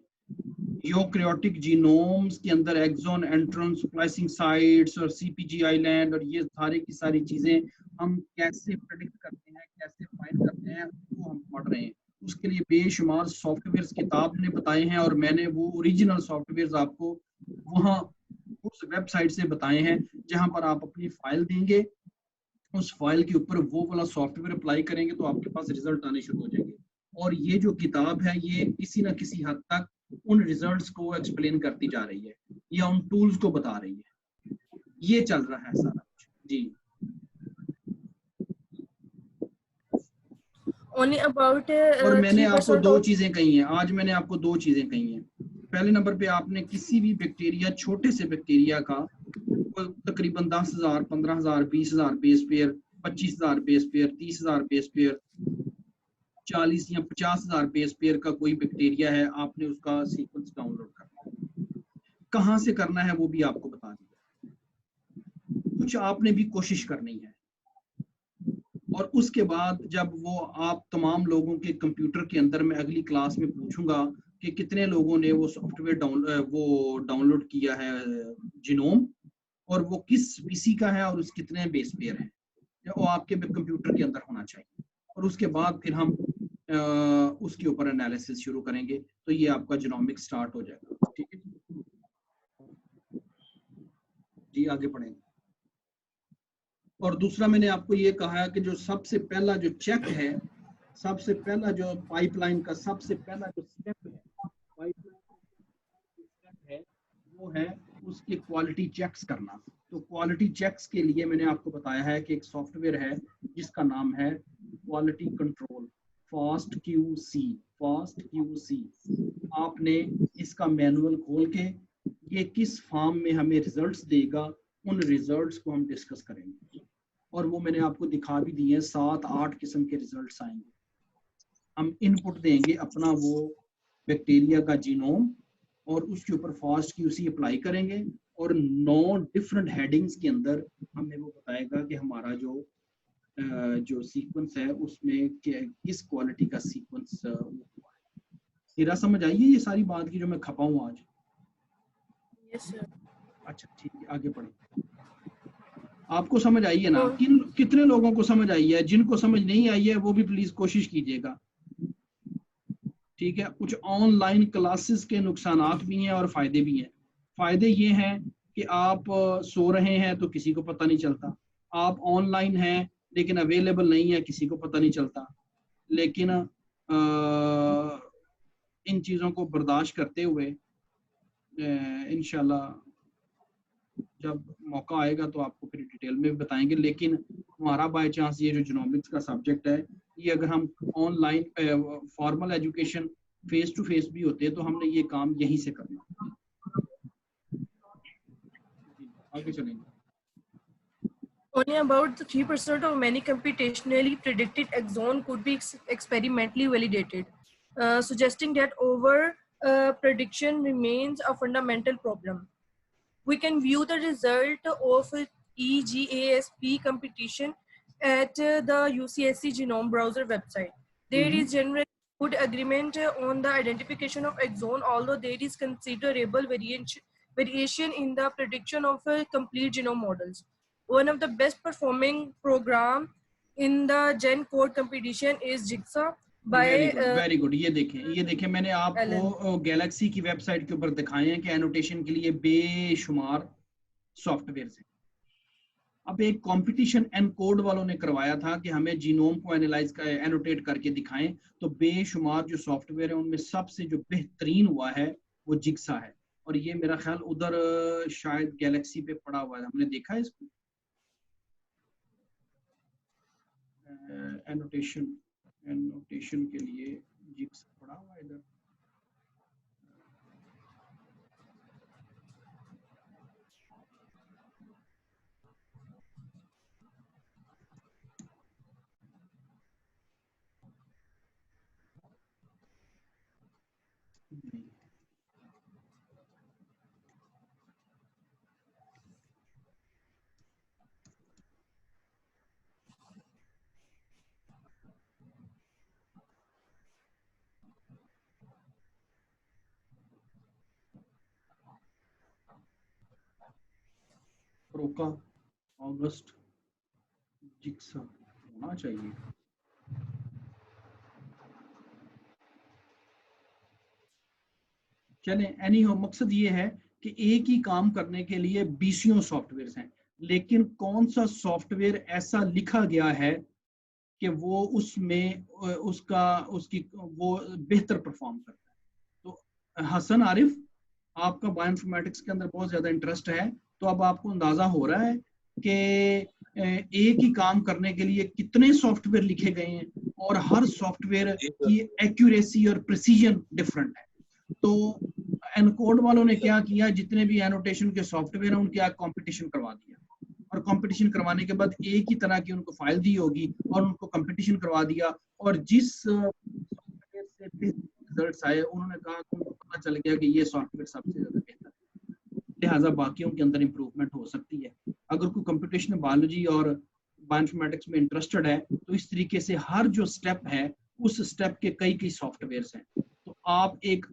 यूकैरियोटिक जीनोम्स के अंदर एक्सॉन, एंट्रॉन, स्प्लाइसिंग साइट्स और सीपीजी आइलैंड और ये सारी की सारी चीजें हम कैसे प्रेडिक्ट करते हैं, कैसे फाइंड करते हैं, वो हम पढ़ रहे हैं। उसके लिए बेशुमार सॉफ्टवेयर्स किताब ने बताए हैं और मैंने वो ओरिजिनल सॉफ्टवेयर्स आपको वहाँ उस वेबसाइट से बताए हैं, जहाँ पर आप अपनी फाइल देंगे, उस फाइल के ऊपर वो वाला सॉफ्टवेयर अप्लाई करेंगे तो आपके पास रिजल्ट आने शुरू हो जाएंगे। और ये जो किताब है ये किसी ना किसी हद तक उन रिजल्ट्स को एक्सप्लेन करती जा रही है या उन टूल्स को बता रही है। ये चल रहा है सारा कुछ जी। Only about और मैंने आपको 3% दो of चीजें कही हैं, आज मैंने आपको दो चीजें कही हैं। पहले नंबर पे आपने किसी भी बैक्टीरिया, छोटे से बैक्टीरिया का तकरीबन 10,000, 15,000, 20,000 base pair, 25,000 base pair, 30,000 base pair, 40 या 50,000 बेस पेयर का कोई बैक्टीरिया है, आपने उसका सीक्वेंस डाउनलोड करना है। कहाँ से करना है वो भी आपको बता दिया। कुछ आपने भी कोशिश करनी है और उसके बाद जब वो आप तमाम लोगों के कंप्यूटर के अंदर, मैं अगली क्लास में पूछूंगा कि कितने लोगों ने वो सॉफ्टवेयर डाउनलोड किया है जीनोम, और वो किस पीसी का है और उस कितने बेस पेयर हैं, वो आपके कंप्यूटर के अंदर होना चाहिए। और उसके बाद फिर हम उसके ऊपर एनालिसिस शुरू करेंगे, तो ये आपका जीनोमिक स्टार्ट हो जाएगा। ठीक है जी, आगे बढ़ेंगे। और दूसरा मैंने आपको ये कहा है कि जो सबसे पहला जो चेक है, सबसे पहला जो पाइपलाइन का सबसे पहला जो स्टेप है, पाइपलाइन स्टेप है वो है उसकी क्वालिटी चेक्स करना। तो क्वालिटी चेक्स के लिए मैंने आपको बताया है कि एक सॉफ्टवेयर है जिसका नाम है क्वालिटी कंट्रोल, फास्ट क्यूसी। आपने इसका मैनुअल खोल के ये किस फॉर्म में हमें रिजल्ट्स देगा, उन रिजल्ट्स को हम डिस्कस करेंगे। और वो मैंने आपको दिखा भी दिए हैं, 7-8 किस्म के रिजल्ट्स आएंगे। हम इनपुट देंगे अपना वो बैक्टीरिया का जीनोम और उसके ऊपर फास्ट क्यूसी अप्लाई करेंगे और 9 डिफरेंट हेडिंग्स के अंदर हमें वो बताएगा कि हमारा जो सीक्वेंस है उसमें किस क्वालिटी का सीक्वेंस हुआ है। तेरा समझ आई है ये सारी बात की जो मैं खपा हूँ आज? yes sir. अच्छा ठीक है, आगे बढ़े। आपको समझ आई है ना? कितने लोगों को समझ आई है? जिनको समझ नहीं आई है वो भी प्लीज कोशिश कीजिएगा। ठीक है, कुछ ऑनलाइन क्लासेस के नुकसानात भी हैं और फायदे भी हैं। फायदे ये हैं कि आप सो रहे हैं तो किसी को पता नहीं चलता, आप ऑनलाइन हैं लेकिन अवेलेबल नहीं है, किसी को पता नहीं चलता। लेकिन इन चीज़ों को बर्दाश्त करते हुए इंशाल्लाह जब मौका आएगा तो आपको फिर डिटेल में भी बताएंगे। लेकिन हमारा बाय चांस ये जो जीनोमिक्स का सब्जेक्ट है, ये अगर हम online formal education face to face भी होते हैं तो हमने ये काम यहीं से करना। आगे चलेंगे। Only about 3% of many computationally predicted exon could be experimentally validated, suggesting that over prediction remains a fundamental problem. We can view the result of EGASP computation at the UCSC Genome Browser website. There is generally good agreement on the identification of exon, although there is considerable variation in the prediction of complete genome models. One of the best performing program in the Gen Code competition is Jigsaw by very good. ये देखें मैंने आपको Galaxy की website के ऊपर दिखाए हैं कि एनोटेशन के लिए बेशुमार सॉफ्टवेयर हैं। अब एक कंपटीशन एनकोड वालों ने करवाया था कि हमें जीनोम को एनोटेट करके दिखाएं, तो बेशुमार जो सॉफ्टवेयर है उनमें सबसे जो बेहतरीन हुआ है वो जिग्सा है। और ये मेरा ख्याल उधर शायद गैलेक्सी पे पड़ा हुआ है, हमने देखा है इसको। एनोटेशन के लिए जिक्स पड़ा हुआ है इधर। प्रोका, ऑगस्ट, जिक्सा होना चाहिए। चले एनी हो, मकसद ये है कि एक ही काम करने के लिए बीसियों सॉफ्टवेयर हैं, लेकिन कौन सा सॉफ्टवेयर ऐसा लिखा गया है कि वो उसमें उसकी वो बेहतर परफॉर्म करता है। तो हसन आरिफ, आपका बायोइन्फॉर्मेटिक्स के अंदर बहुत ज़्यादा इंटरेस्ट है, तो अब आपको अंदाज़ा हो रहा है कि एक ही काम करने के लिए कितने सॉफ्टवेयर लिखे गए हैं और हर सॉफ्टवेयर की एक्यूरेसी और प्रिसीजन डिफरेंट है। तो एनकोड वालों ने क्या किया, जितने भी एनोटेशन के सॉफ्टवेयर हैं उनके कंपटीशन करवा दिया, और कंपटीशन करवाने के बाद एक ही तरह की उनको फाइल दी होगी और उनको कंपटीशन करवा दिया, और जिस सॉफ्टवेयर से रिजल्ट्स आए उन्होंने कहा कि उनको पता चल गया कि ये सॉफ्टवेयर सबसे ज्यादा बेहतर है, लिहाजा बाकियों के अंदर इंप्रूवमेंट हो सकती है। अगर कोई कंप्यूटेशनल बायोलॉजी और बायोइन्फॉर्मेटिक्स में इंटरेस्टेड है तो इस तरीके से हर जो स्टेप है उस स्टेप के कई कई सॉफ्टवेयर हैं, तो आप एक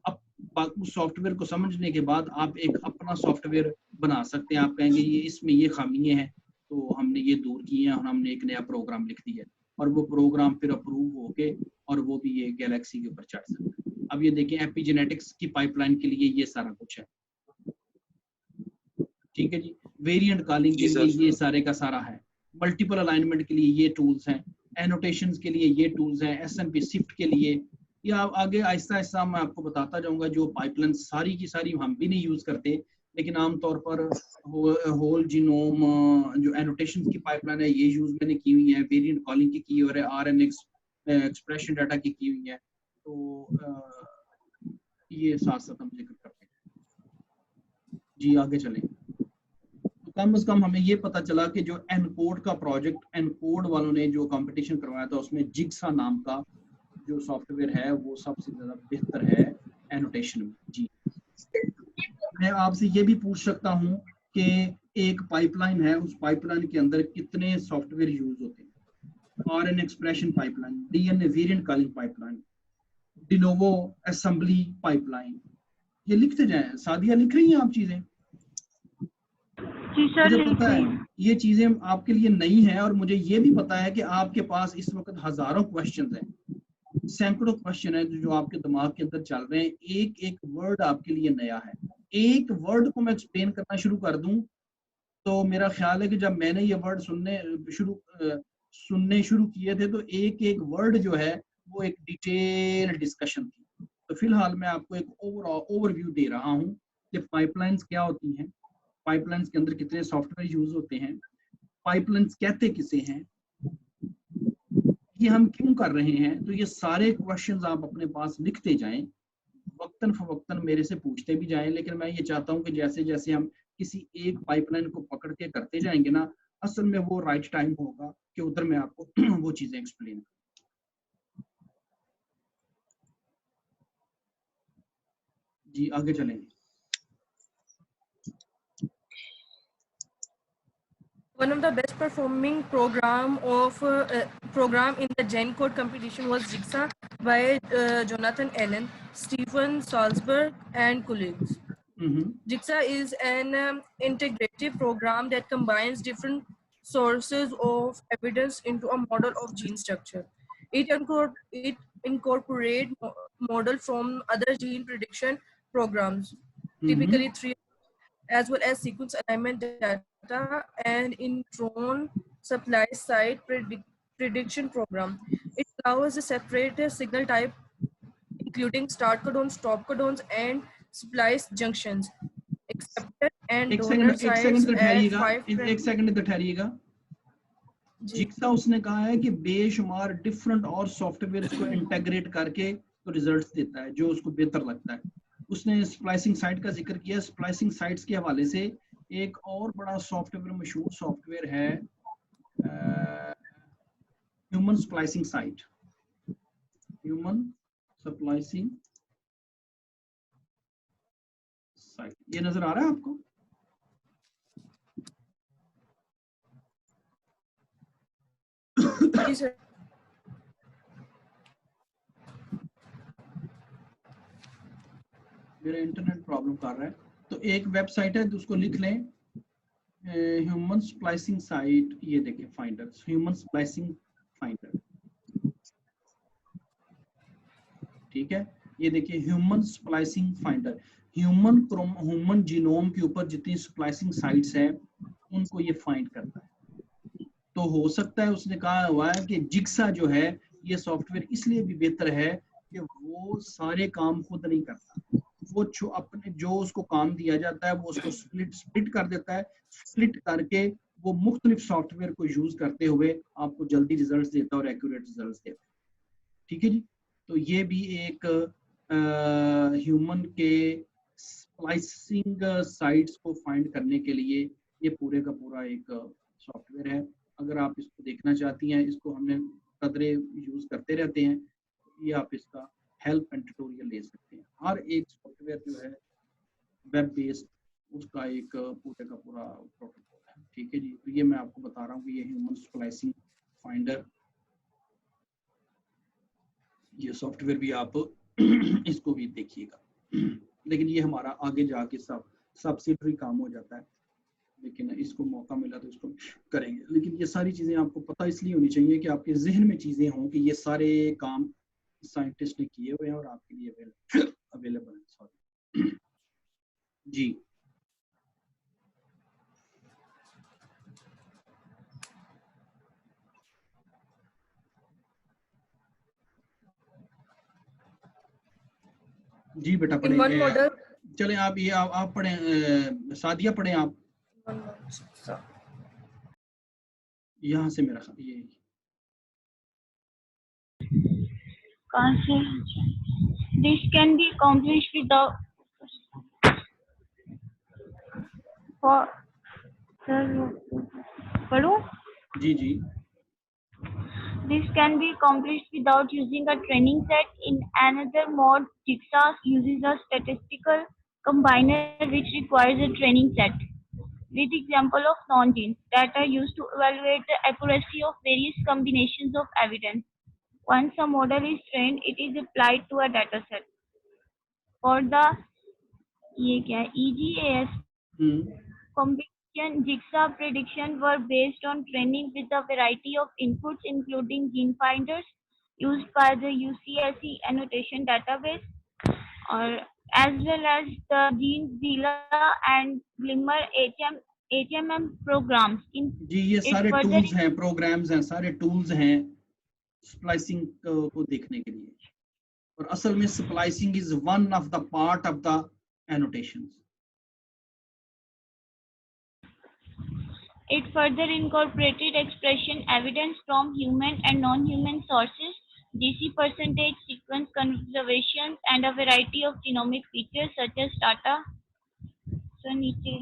उस सॉफ्टवेयर को समझने के बाद आप एक अपना सॉफ्टवेयर बना सकते हैं। आप कहेंगे ये इसमें ये खामियां हैं तो हमने ये दूर की हैं और हमने एक नया प्रोग्राम लिख दिया, और वो प्रोग्राम फिर अप्रूव होके और वो भी ये गैलेक्सी के ऊपर चढ़ सकता है। अब ये देखें, एपिजेनेटिक्स की पाइपलाइन के लिए ये सारा कुछ है, ठीक है जी। वेरिएंट कॉलिंग के लिए ये सारे का सारा है, मल्टीपल अलाइनमेंट के लिए ये टूल्स हैं, एनोटेशंस के लिए ये टूल्स हैं, एसएमपी शिफ्ट के लिए, या आगे आहिस्ता आहिस्ता मैं आपको बताता जाऊंगा। जो पाइपलाइन सारी की सारी हम भी नहीं यूज करते, लेकिन आमतौर पर होल जीनोम जो एनोटेशन की पाइपलाइन है ये यूज मैंने की हुई है, वेरिएंट कॉलिंग की हुई है, आरएनएक्स एक्सप्रेशन डाटा की हुई है, तो ये साथ साथ हम जिक्र करते हैं जी। आगे चलें, तो कम से कम हमें ये पता चला कि जो एनकोड का प्रोजेक्ट, एनकोड वालों ने जो कंपटीशन करवाया था उसमें जिग्सा नाम का जो सॉफ्टवेयर है वो सबसे ज्यादा बेहतर है एनोटेशन में जी। मैं आपसे ये भी पूछ सकता हूँ कि एक पाइपलाइन है, उस पाइपलाइन के अंदर कितने सॉफ्टवेयर यूज होते हैं। RN expression pipeline, DNA variant calling pipeline, de novo assembly pipeline, ये लिखते जाएं। सादिया लिख रही हैं आप चीजें? जी सर, मुझे पता है ये चीजें आपके लिए नई हैं, और मुझे ये भी पता है कि आपके पास इस वक्त हजारों क्वेश्चंस हैं, सैकड़ों क्वेश्चन है जो आपके दिमाग के अंदर चल रहे हैं। एक एक वर्ड आपके लिए नया है। एक वर्ड को मैं एक्सप्लेन करना शुरू कर दूं तो मेरा ख्याल है कि जब मैंने ये वर्ड सुनने शुरू किए थे तो एक एक वर्ड जो है वो एक डिटेल डिस्कशन थी। तो फिलहाल मैं आपको एक ओवरव्यू दे रहा हूं कि पाइपलाइंस क्या होती हैं, पाइपलाइंस के अंदर कितने सॉफ्टवेयर यूज होते हैं, पाइपलाइंस कहते किसे हैं, ये हम क्यों कर रहे हैं। तो ये सारे क्वेश्चंस आप अपने पास लिखते जाएं, वक्तन फवक्तन मेरे से पूछते भी जाएं, लेकिन मैं ये चाहता हूं कि जैसे जैसे हम किसी एक पाइपलाइन को पकड़ के करते जाएंगे ना, असल में वो राइट टाइम होगा कि उधर मैं आपको वो चीजें एक्सप्लेन करूं। जी आगे चलेंगे। One of the best performing program in the GenCode competition was Jigsaw by Jonathan Allen, Stephen Salzberg, and colleagues. Jigsaw is an integrative program that combines different sources of evidence into a model of gene structure. It incorporates model from other gene prediction programs, typically 3, as well as sequence alignment data and intron supply side prediction program. It allows a separate signal type, including start codons, stop codons, and splice junctions. Acceptor and एक donor second sites तो at ठहरिएगा, 5 एक second तो ठहरिएगा। जी जिक्सा उसने कहा है कि बेशुमार different और सॉफ्टवेयर को इंटीग्रेट करके तो रिजल्ट्स देता है जो उसको बेहतर लगता है। उसने स्प्लाइसिंग साइट का जिक्र किया। स्प्लाइसिंग साइट्स के हवाले से एक और बड़ा सॉफ्टवेयर, मशहूर सॉफ्टवेयर है human splicing site. Human splicing site, ये नजर आ रहा है आपको? जी सर। मेरा इंटरनेट प्रॉब्लम कर रहा है, तो एक वेबसाइट है, उसको लिख लें ह्यूमन स्प्लाइसिंग साइट। ये देखें फाइंडर, ह्यूमन स्प्लाइसिंग फाइंडर, ठीक है। ये देखिए human splicing finder. Human genome के ऊपर जितनी स्प्लाइसिंग साइट्स हैं उनको ये फाइंड करता है। तो हो सकता है, उसने कहा हुआ है कि जिक्सा जो है ये सॉफ्टवेयर इसलिए भी बेहतर है कि वो सारे काम खुद नहीं करता। वो अपने जो उसको काम दिया जाता है वो उसको स्प्लिट कर देता है। स्प्लिट करके वो मुख्तलिफ सॉफ्टवेयर को यूज करते हुए आपको जल्दी रिजल्ट्स देता है और एक्यूरेट रिजल्ट्स देता है। ठीक है जी। तो ये भी एक ह्यूमन के स्प्लाइसिंग साइट्स को फाइंड करने के लिए ये पूरे का पूरा एक सॉफ्टवेयर है। अगर आप इसको देखना चाहती हैं, इसको हमने कदरे यूज करते रहते हैं, ये आप इसका हेल्प एंड ट्यूटोरियल ले सकते हैं। हर एक सॉफ्टवेयर जो है वेब बेस्ड, उसका एक पूरे का पूरा प्रोटोकॉल है। ठीक है जी। तो ये मैं आपको बता रहा हूँ कि ये ह्यूमन स्प्लाइसिंग फाइंडर, ये सॉफ्टवेयर भी आप इसको भी देखिएगा। लेकिन ये हमारा आगे जाके सब सब्सिडरी काम हो जाता है, लेकिन इसको मौका मिला तो इसको करेंगे। लेकिन ये सारी चीज़ें आपको पता इसलिए होनी चाहिए कि आपके जहन में चीज़ें हों कि ये सारे काम साइंटिस्ट ने किए हुए हैं और आपके लिए अवेलेबल है। सॉरी जी। जी बेटा in one पढ़े, model चलें आप ये आप पढ़ें, सादिया पढ़ें आप यहाँ से। मेरा ये कहाँ से? This can be accomplished without for पढ़ो? जी जी। This can be accomplished without using a training set. In another mode, Jigsaw uses a statistical combiner which requires a training set. With example of non-genes that are used to evaluate the accuracy of various combinations of evidence. Once a model is trained, it is applied to a data set. For the ये क्या है? EGAS competition, Jigsaw prediction were based on training with a variety of inputs, including gene finders used by the UCSC annotation database, or as well as the GeneZilla and Glimmer HMM programs. जी ये सारे tools हैं, programmes हैं, सारे tools हैं splicing को देखने के लिए। और असल में splicing is one of the part of the annotations. It further incorporated expression evidence from human and non-human sources, DC percentage sequence conservations, and a variety of genomic features such as data. So, नीचे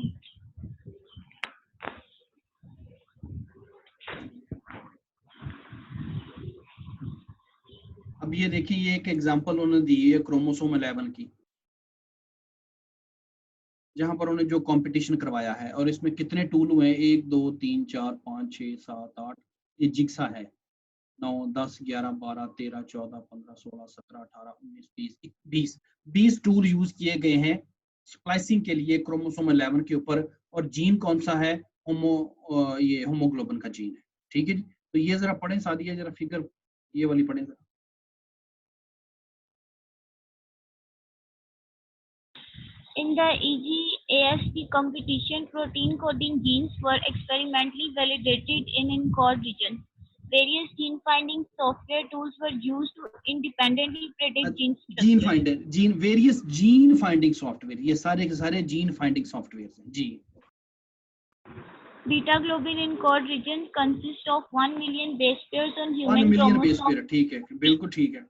अब ये देखिए, ये एक example उन्होंने दी है chromosome 11 की, जहां पर उन्होंने जो कंपटीशन करवाया है। और इसमें कितने टूल हुए हैं? 1 2 3 4 5 6 7 8। ये जिक्सा है। 9 10 11 12 13 14 15 16 17 18 19 20 20 टूल यूज किए गए हैं स्प्लाइसिंग के लिए क्रोमोसोम 11 के ऊपर। और जीन कौन सा है? ये होमोग्लोबिन का जीन है। ठीक है जी। तो ये जरा पढ़ें सादिया, जरा फिगर ये वाली पढ़ें जरा। In the EGASP competition, protein coding genes were experimentally validated in ENCODE regions. various gene finding software tools were used to independently predict gene gene structure. Finder various gene finding software, ये सारे के सारे gene finding software हैं जी। Beta globin encode region consists of 1 million base pairs on 1 human million base chromosome. Pair, ठीक है, बिल्कुल ठीक है।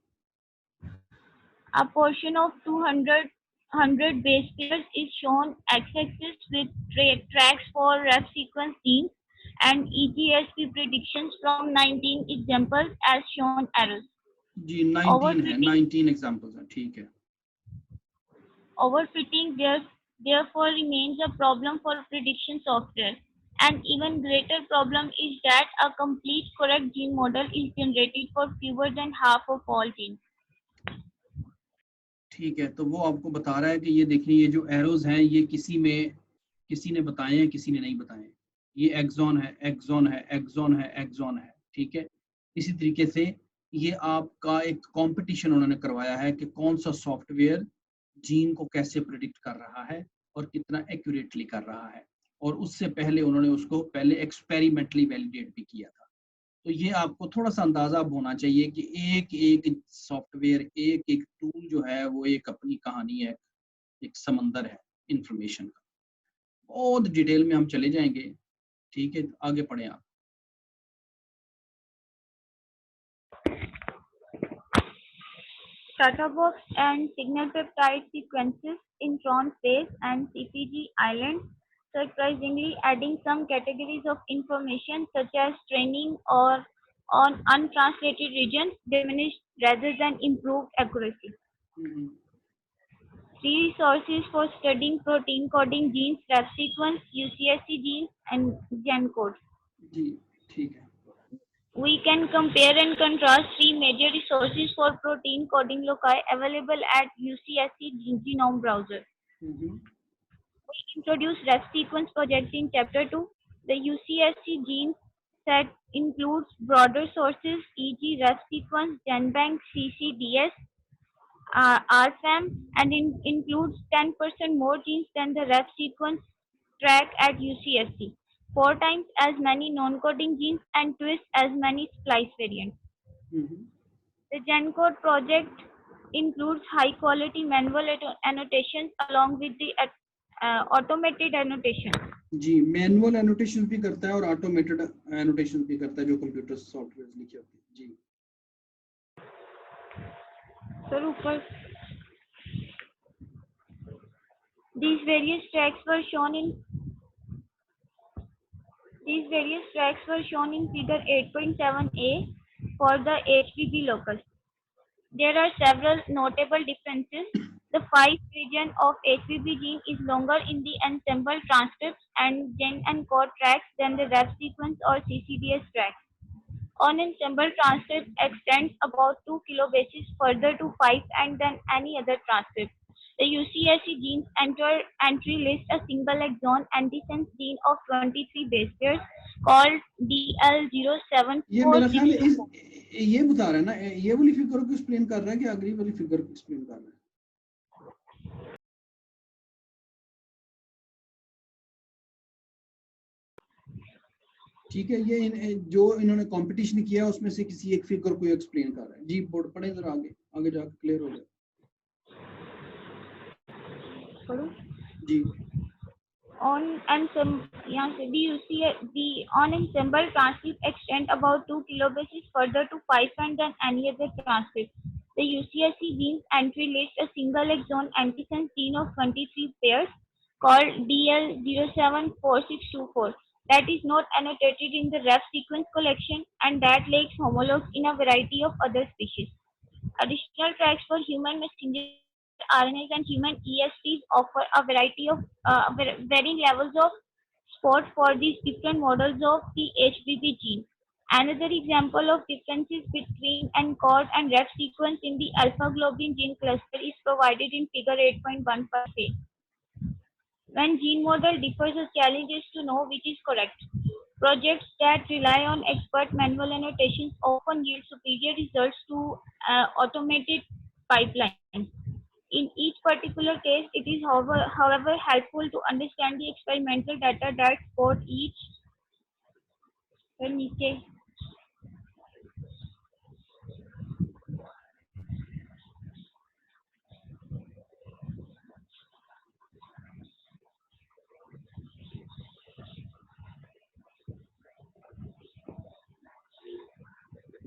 A portion of 200 base pairs is shown x-axis with tracks for ref sequence genes and EGSP predictions from 19 examples as shown arrows. जी 19 है, Overfitting, 19 examples हैं, ठीक है। overfitting therefore remains a problem for prediction software. An even greater problem is that a complete correct gene model is generated for fewer than half of all genes. ठीक है, तो वो आपको बता रहा है कि ये देखिए, ये जो एरोज हैं ये किसी ने बताए हैं, किसी ने नहीं बताए हैं। ये एक्सॉन है, एक्सॉन है, एक्सॉन है, एक्सॉन है, ठीक है। इसी तरीके से ये आपका एक कंपटीशन उन्होंने करवाया है कि कौन सा सॉफ्टवेयर जीन को कैसे प्रिडिक्ट कर रहा है और कितना एक्यूरेटली कर रहा है, और उससे पहले उन्होंने उसको पहले एक्सपेरिमेंटली वैलिडेट भी किया था। तो ये आपको थोड़ा सा अंदाजा अब होना चाहिए कि एक एक सॉफ्टवेयर, एक एक टूल जो है वो एक अपनी कहानी है, एक समंदर है इंफॉर्मेशन का। बहुत डिटेल में हम चले जाएंगे, ठीक है, आगे पढ़ें आप। Starter box and signal peptide sequences in Tron space and CPG islands, surprisingly adding some categories of information such as training or on untranslated regions diminished rather than improved accuracy. Three resources for studying protein coding genes: ref sequence, UCSC genes, and GenCode. जी ठीक है। We can compare and contrast three major resources for protein coding loci available at UCSC Genome Browser. We introduce ref sequence project in Chapter 2. The UCSC gene set includes broader sources, e.g. ref sequence, GenBank, CCDS, RFAM, and includes 10% more genes than the ref sequence track at UCSC. 4 times as many non-coding genes and twice as many splice variants. The GenCode project includes high-quality manual annotations along with the automated annotation. जी, manual annotation भी करता है और automated annotation भी करता है जो computer software लिखे होते हैं जी। सर ऊपर these various tracks were shown in figure 8.7a for the HBB locus. There are several notable differences. The 5' region of HBB gene is longer in the ensemble transcripts and gen and code tracks than the ref sequence or CCDS tracks. On-ensemble transcript extends about 2 kilobases further to 5' than any other transcript. The UCSC genes entry lists a single exon antisense gene of 23 base pairs called DL07464. ये मेरा ख्याल ये बता रहा है ना, ये वाली फिगर को एक्सप्लेन कर रहा है कि अगली वाली फिगर को एक्सप्लेन कर रहा है? ठीक है, ये जो इन्होंने कंपटीशन किया उसमें से किसी एक फिगर को एक्सप्लेन कर रहा है जी। बोर्ड पढ़े जरा, आगे जाकर क्लियर हो जाए जी। The on-ensemble transcript extend about 2 kilobases further to 5' than any other transcript. The UCSC genes entry lists a single exon antisense gene of 23 pairs called DL07464 that is not annotated in the ref sequence collection and that lacks homologs in a variety of other species. Additional tracks for human messenger RNAs and human ESTs offer a variety of varying levels of support for these different models of the HBB gene. Another example of differences between ENCODE and ref sequence in the alpha-globin gene cluster is provided in figure 8.15a. When gene model differs, the challenge is to know which is correct. Projects that rely on expert manual annotations often yield superior results to automated pipelines. In each particular case, it is however helpful to understand the experimental data that support each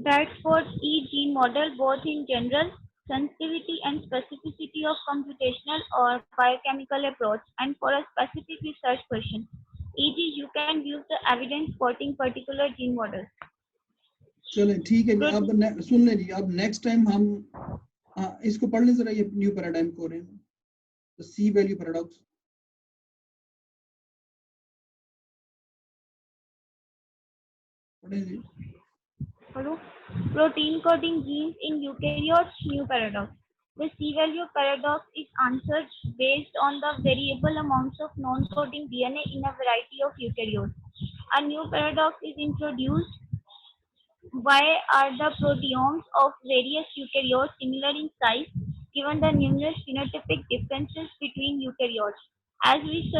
that for each gene model, both in general sensitivity and specificity of computational or biochemical approach, and for a specific research question, e.g. you can use the evidence supporting particular gene models. चलें ठीक है जी, अब सुन लें जी, अब next time हम इसको पढ़ लें जरा, ये न्यू पैराडाइम को रहे हैं, तो सी वैल्यू पैराडॉक्स पढ़ें जी। Protein coding genes in eukaryotes, new paradox. The C-value paradox is answered based on the variable amounts of non-coding DNA in a variety of eukaryotes. A new paradox is introduced. Why are the proteomes of various eukaryotes similar in size, given the numerous phenotypic differences between eukaryotes? As we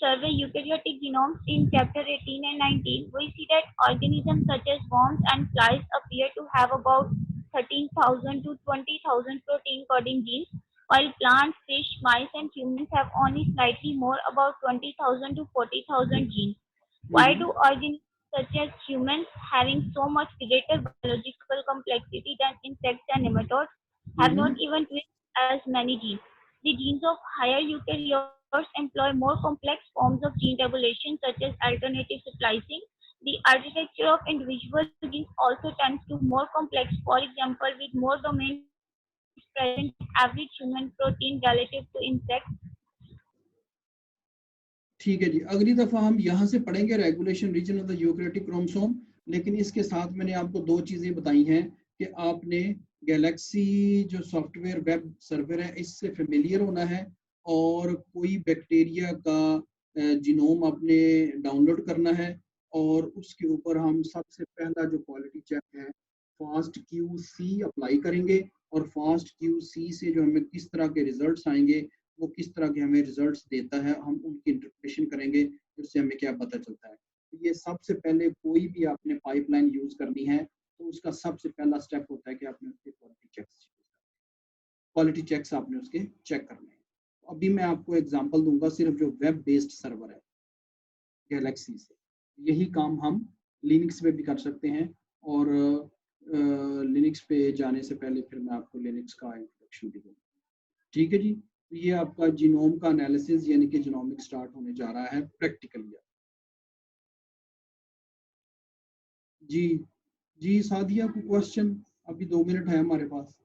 survey eukaryotic genomes in chapter 18 and 19, we see that organisms such as worms and flies appear to have about 13,000 to 20,000 protein coding genes, while plants, fish, mice, and humans have only slightly more, about 20,000 to 40,000 genes. Why do organisms such as humans, having so much greater biological complexity than insects and nematodes, have not even as many genes? The genes of higher eukaryotes employ more complex forms of gene tabulation, such as alternative splicing. The architecture of individual genes also tends to more complex, for example, with more domains present in average human protein relative to insects. ठीक है जी, अगली दफा हम यहाँ से पढ़ेंगे regulation region of the eukaryotic chromosome, लेकिन इसके साथ मैंने आपको दो चीजें बताई हैं कि आपने गैलेक्सी जो सॉफ्टवेयर वेब सर्वर है इससे फेमिलियर होना है, और कोई बैक्टीरिया का जीनोम आपने डाउनलोड करना है, और उसके ऊपर हम सबसे पहला जो क्वालिटी चेक है फास्ट QC अप्लाई करेंगे, और फास्ट QC से जो हमें किस तरह के रिजल्ट्स आएंगे, वो किस तरह के हमें रिजल्ट्स देता है, हम उनकी इंटरप्रिटेशन करेंगे, उससे हमें क्या पता चलता है। तो ये सबसे पहले कोई भी आपने पाइपलाइन यूज करनी है तो उसका सबसे पहला स्टेप होता है कि आपने उसके क्वालिटी चेक्स आपने उसके चेक करने हैं। अभी मैं आपको एग्जांपल दूंगा, सिर्फ जो वेब बेस्ड सर्वर है गैलेक्सी से, यही काम हम लिनक्स पे भी कर सकते हैं, और लिनक्स पे जाने से पहले फिर मैं आपको लिनक्स का इंट्रोडक्शन भी दूंगा। ठीक है जी, ये आपका जीनोम का एनालिसिस यानी कि जीनोमिक स्टार्ट होने जा रहा है प्रैक्टिकली। जी सादिया को क्वेश्चन, अभी 2 मिनट है हमारे पास।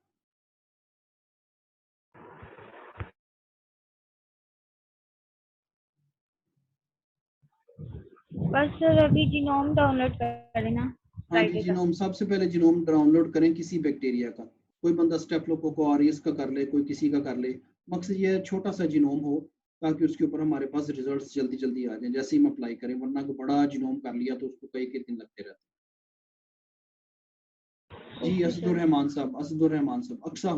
बस सर अभी जीनोम डाउनलोड कर लेना। हाँ जी, जीनोम सबसे पहले जीनोम डाउनलोड करें किसी बैक्टीरिया का, कोई बंदा स्टेफिलोकोकस ऑरियस का कर ले, कोई किसी का कर ले, मकसद ये छोटा सा जीनोम हो ताकि उसके ऊपर हमारे पास रिजल्ट्स जल्दी जल्दी आ जाएं जैसे ही हम अप्लाई करें, वरना को बड़ा जीनोम कर लिया तो उसको कई दिन लगते रहते हैं। जी असदुर रहमान साहब, अक्सा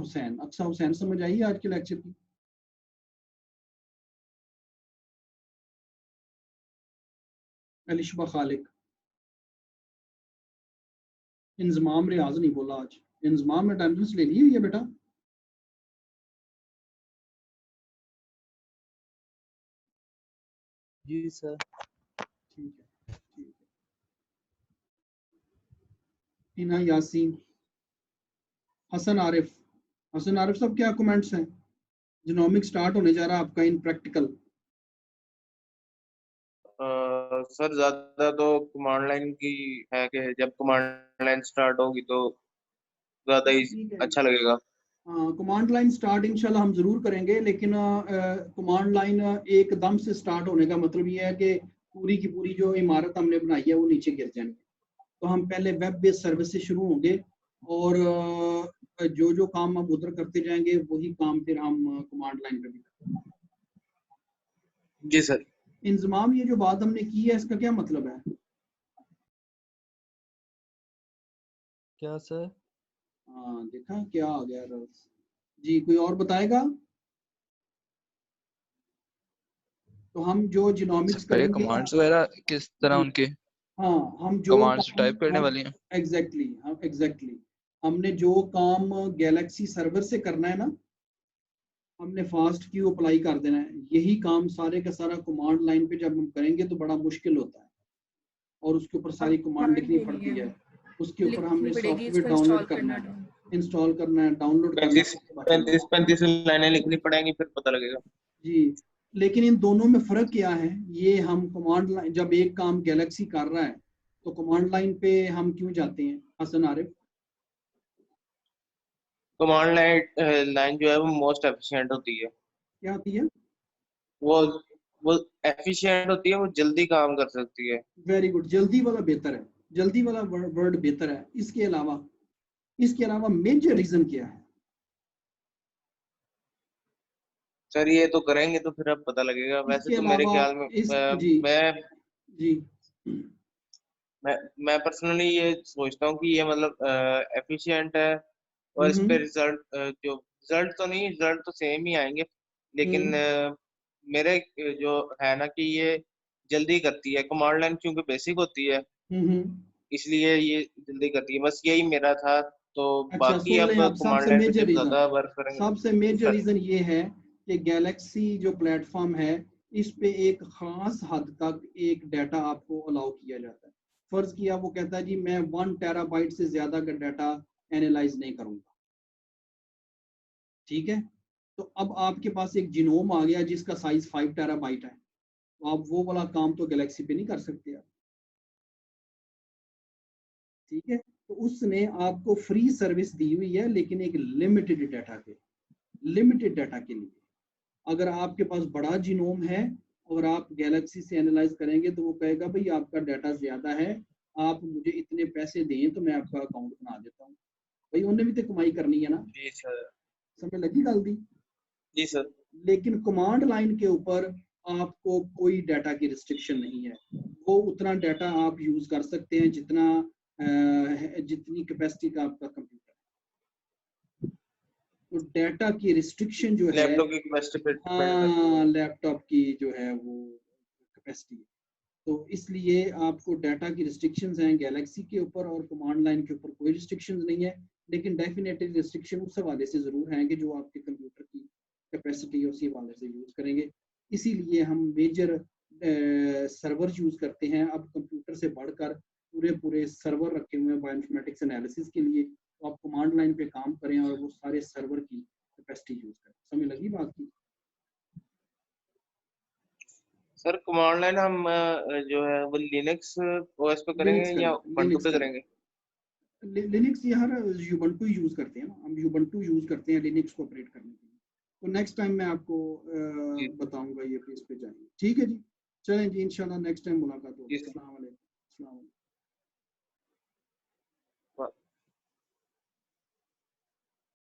हुसैन समझ आई आज के लेक्चर की? अलिशबा खालिक, इंजमाम रियाज नहीं बोला आज, इंजमाम ने अटेंडेंस ले ली है बेटा? जी सर। ठीक है। इना यासीन, हसन आरिफ साहब क्या कमेंट्स हैं? जीनोमिक स्टार्ट होने जा रहा है आपका इन प्रैक्टिकल। सर ज्यादा तो कमांड लाइन की है कि जब कमांड लाइन स्टार्ट होगी तो ज्यादा ही अच्छा लगेगा। हाँ, कमांड लाइन स्टार्ट इंशाल्लाह हम जरूर करेंगे, लेकिन कमांड लाइन एकदम से स्टार्ट होने का मतलब ये है कि पूरी की पूरी जो इमारत हमने बनाई है वो नीचे गिर जाएंगे। तो हम पहले वेब बेस्ड सर्विस से शुरू होंगे, और जो जो काम हम उधर करते जाएंगे वही काम फिर हम कमांड लाइन पे भी करेंगे। जी सर। इंजमाम, ये जो बात हमने की है इसका क्या मतलब है? क्या सर? हाँ देखा क्या आ गया रस। जी कोई और बताएगा? तो हम जो जीनोमिक्स करेंगे, कमांड्स वगैरह किस तरह उनके, हाँ हम जो कमांड्स टाइप करने वाली हैं। एग्जैक्टली हमने जो काम गैलेक्सी सर्वर से करना है ना, हमने फास्ट क्यू अप्लाई कर देना है, यही काम सारे का सारा कमांड लाइन पे जब हम करेंगे तो बड़ा मुश्किल होता है, और उसके ऊपर सारी कमांड लिखनी पड़ती है। उसके ऊपर हमने लिखनी पड़ेगी, सॉफ्टवेयर इसको डाउनलोड इंस्टॉल करना करना है, इंस्टॉल करना है, डाउनलोड करना है, 35 उसके बाद चलना है। 35 लाइनें लिखनी पड़ेंगी, फिर पता लगेगा। जी, लेकिन इन दोनों में फ़र्क क्या है? ये हम कमांड लाइन, जब एक काम गैलेक्सी कर रहा है तो कमांड लाइन पे हम क्यों जाते हैं हसन आरिफ? कमांड लाइन जो है वो मोस्ट एफिशिएंट होती है, क्या होती है? वो वो एफिशिएंट होती है, वो जल्दी काम कर सकती है। वेरी गुड, जल्दी वाला बेहतर है, जल्दी वाला वर्ड बेहतर है। इसके अलावा मेजर रीजन क्या है? सर ये तो करेंगे तो फिर अब पता लगेगा। वैसे इसके तो मेरे अलावा ख्याल में इस जी मैं जी मैं पर्सनली ये सोचता हूँ कि ये मतलब एफिशिएंट है, और इस पे रिजल्ट जो रिजल्ट तो नहीं, रिजल्ट तो सेम ही आएंगे, लेकिन मेरे जो है ना कि ये जल्दी करती है। कमांड लाइन क्योंकि बेसिक होती है, इसलिए ये जल्दी करती है। बस यही मेरा था। तो अच्छा, बाकी सुन अब लें आप। कमांड लाइन पे जब ज्यादा वर्क करेंगे तो सबसे मेजर सर, रीजन ये है कि गैलेक्सी जो प्लेटफॉर्म है, इस पे एक खास हद तक एक डाटा आपको अलाउ किया जाता है। फर्ज किया वो कहता है जी मैं 1 टेराबाइट से ज्यादा का डाटा एनालाइज नहीं करूंगा, ठीक है? तो अब आपके पास एक जीनोम आ गया जिसका साइज 5 टेराबाइट है, तो आप वो वाला काम तो गैलेक्सी पे नहीं कर सकते आप, ठीक है? तो उसने आपको फ्री सर्विस दी हुई है, लेकिन एक लिमिटेड डाटा के लिए। अगर आपके पास बड़ा जीनोम है और आप गैलेक्सी से एनालाइज करेंगे तो वो कहेगा भाई आपका डाटा ज्यादा है, आप मुझे इतने पैसे दें तो मैं आपका अकाउंट बना देता हूँ। भाई उन्हें भी तो कमाई करनी है ना, जी सर, समझ लगी गल दी? जी सर। लेकिन कमांड लाइन के ऊपर आपको कोई डाटा की रिस्ट्रिक्शन नहीं है। वो उतना डाटा आप यूज कर सकते हैं जितना जितनी कैपेसिटी का आपका कंप्यूटर है। तो डाटा की रिस्ट्रिक्शन जो है, लैपटॉप की कैपेसिटी पे डिपेंड करती है। हाँ, लैपटॉप की जो है वो कैपेसिटी है। तो इसलिए आपको डाटा की रिस्ट्रिक्शंस हैं गैलेक्सी के ऊपर, और कमांड लाइन के ऊपर कोई रिस्ट्रिक्शंस नहीं है। लेकिन डेफिनेटली रिस्ट्रिक्शन उस हवाले से ज़रूर हैं कि जो आपके कंप्यूटर की कैपेसिटी उसी हवाले से यूज़ करेंगे। इसीलिए हम मेजर सर्वर यूज़ करते हैं। अब कंप्यूटर से बढ़कर पूरे सर्वर रखे हुए हैं बायोइन्फॉर्मेटिक्स एनालिसिस के लिए। तो आप कमांड लाइन पे काम करें और वो सारे सर्वर की कैपेसिटी यूज़ करें। समझ लगी बात की? सर कमांड लाइन हम जो है वो लिनक्स ओएस पे करेंगे लिनक्स या करें, उबंटू लिनक्स पे करें। करेंगे? लिनक्स यार यूबंटू यूज करते हैं ना, हम यूबंटू यूज करते हैं लिनक्स को ऑपरेट करने के लिए। तो नेक्स्ट टाइम मैं आपको जी बताऊंगा ये इस पे जाएंगे, ठीक है जी? चलें जी, इंशाल्लाह नेक्स्ट टाइम मुलाकात होगी। जी सर। अस्सलाम वालेकुम।